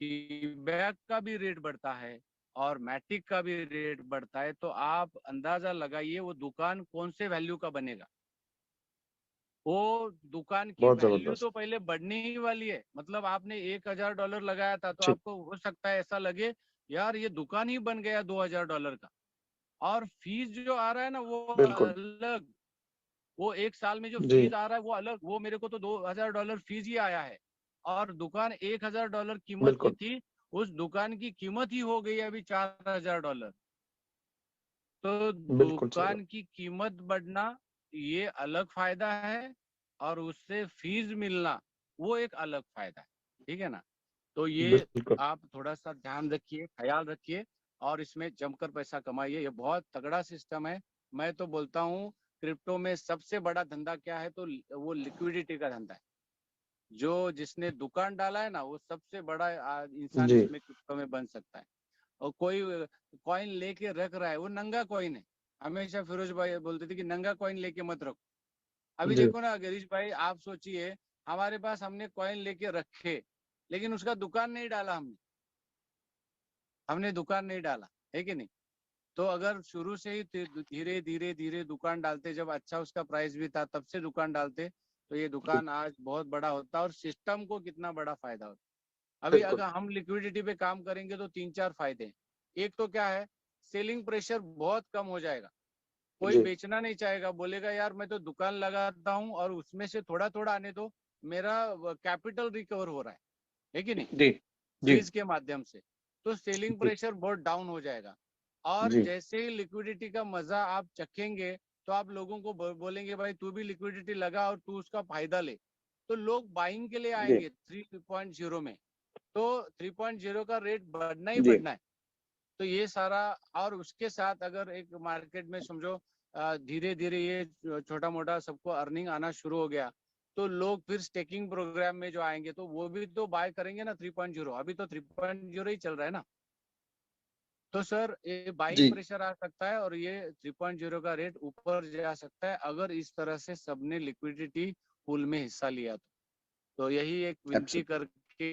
टी बैग का भी रेट बढ़ता है और मैटिक का भी रेट बढ़ता है तो आप अंदाजा लगाइए वो दुकान कौन से वैल्यू का बनेगा। वो दुकान की बहुत वैल्यू जबरदस्त तो पहले बढ़ने ही वाली है। मतलब आपने $1,000 लगाया था तो जी आपको हो सकता है ऐसा लगे यार ये दुकान ही बन गया $2,000 का। और फीस जो आ रहा है ना वो बिल्कुल अलग, वो 1 साल में जो जी फीस आ रहा है वो अलग, वो मेरे को तो $2,000 फीस ही आया है और दुकान $1,000 कीमत की बिल्कुल थी, उस दुकान की कीमत ही हो गई है अभी $4,000। तो बिल्कुल सही बात दुकान की कीमत बढ़ना ये अलग फायदा है और उससे फीस मिलना वो एक अलग फायदा है, ठीक है ना। तो ये बिल्कुल आप थोड़ा सा ध्यान रखिए, ख्याल रखिए और इसमें जमकर पैसा कमाइए, ये बहुत तगड़ा सिस्टम है। मैं तो बोलता हूँ क्रिप्टो में सबसे बड़ा धंधा क्या है तो वो लिक्विडिटी का धंधा है। जो जिसने दुकान डाला है ना वो सबसे बड़ा इंसान जी इसमें क्रिप्टो में बन सकता है। और कोई कॉइन लेके रख रहा है वो नंगा कॉइन है। हमेशा फिरोज भाई बोलते थे कि नंगा कॉइन लेके मत रखो। अभी जी देखो ना गिरीश भाई, आप सोचिए हमारे पास हमने कॉइन लेके रखे लेकिन उसका दुकान नहीं डाला, हमने दुकान नहीं डाला, है कि नहीं। तो अगर शुरू से ही धीरे धीरे धीरे दुकान डालते, जब अच्छा उसका प्राइस भी था तब से दुकान डालते तो ये दुकान आज बहुत बड़ा होता और सिस्टम को कितना बड़ा फायदा होता। अभी बिल्कुल अगर हम लिक्विडिटी पे काम करेंगे तो 3-4 फायदे हैं। एक तो क्या है सेलिंग प्रेशर बहुत कम हो जाएगा। कोई जी। बेचना नहीं चाहेगा, बोलेगा यार मैं तो दुकान लगाता हूँ और उसमें से थोड़ा थोड़ा आने दो, मेरा कैपिटल रिकवर हो रहा है कि नहीं, जी जी लीज के माध्यम से, तो सेलिंग जी प्रेशर बहुत डाउन हो जाएगा। और जी जैसे ही लिक्विडिटी का मजा आप चखेंगे तो आप लोगों को बोलेंगे भाई तू भी लिक्विडिटी लगा और तू उसका फायदा ले, तो लोग बाइंग के लिए जी आएंगे 3.0 में। तो 3.0 का रेट बढ़ना ही जी बढ़ना है। तो ये सारा, और उसके साथ अगर एक मार्केट में समझो धीरे धीरे ये छोटा मोटा सबको अर्निंग आना शुरू हो गया, तो लोग फिर स्टेकिंग प्रोग्राम में जो आएंगे तो वो भी तो बाय करेंगे ना 3.0। अभी तो 3.0 ही चल रहा है ना। तो सर ये बाइंग जी प्रेशर आ सकता है और ये 3.0 का रेट ऊपर जा सकता है अगर इस तरह से सबने लिक्विडिटी पूल में हिस्सा लिया तो यही एक विनती करके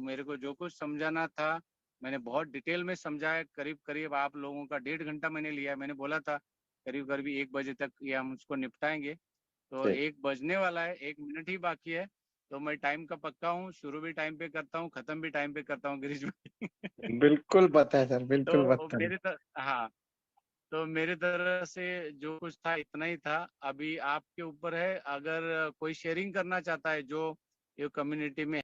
मेरे को जो कुछ समझाना था मैंने बहुत डिटेल में समझाया। करीब करीब आप लोगों का 1.5 घंटा मैंने लिया। मैंने बोला था करीब करीब 1 बजे तक ये हम उसको निपटाएंगे, तो 1 बजने वाला है, 1 मिनट ही बाकी है। तो मैं टाइम का पक्का हूँ, शुरू भी टाइम पे करता हूँ, खत्म भी टाइम पे करता हूँ गिरीश भाई। बिल्कुल पता है सर, बिल्कुल तो पता है। हाँ, तो मेरे तरफ से जो कुछ था इतना ही था। अभी आपके ऊपर है, अगर कोई शेयरिंग करना चाहता है जो ये कम्युनिटी में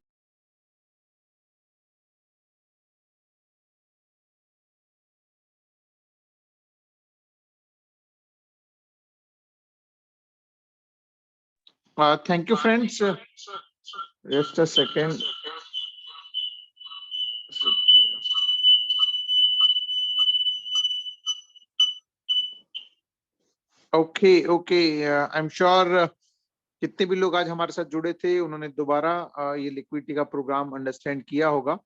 Thank you, friends. Just a second. Okay. I'm sure जितने भी लोग आज हमारे साथ जुड़े थे उन्होंने दोबारा ये लिक्विडिटी का प्रोग्राम अंडरस्टैंड किया होगा।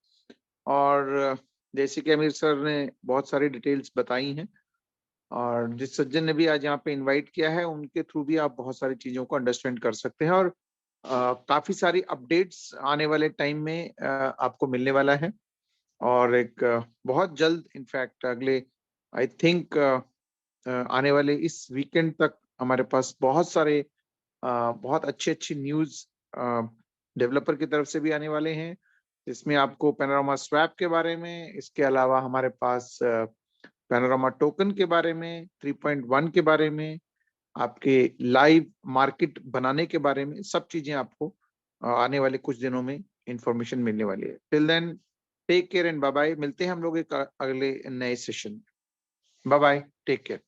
और जैसे कि अमीर सर ने बहुत सारी डिटेल्स बताई हैं और जिस सज्जन ने भी आज यहाँ पे इनवाइट किया है उनके थ्रू भी आप बहुत सारी चीजों को अंडरस्टैंड कर सकते हैं। और काफी सारी अपडेट्स आने वाले टाइम में आपको मिलने वाला है। और एक बहुत जल्द इनफैक्ट अगले आई थिंक आने वाले इस वीकेंड तक हमारे पास बहुत सारे बहुत अच्छी न्यूज डेवलपर की तरफ से भी आने वाले हैं, जिसमें आपको पैनोरामा स्वैप के बारे में, इसके अलावा हमारे पास पैनोरामा टोकन के बारे में, 3.1 के बारे में, आपके लाइव मार्केट बनाने के बारे में, सब चीजें आपको आने वाले कुछ दिनों में इंफॉर्मेशन मिलने वाली है। Till then take care and bye bye. मिलते हैं हम लोग एक अगले नए सेशन में। Bye bye, take care.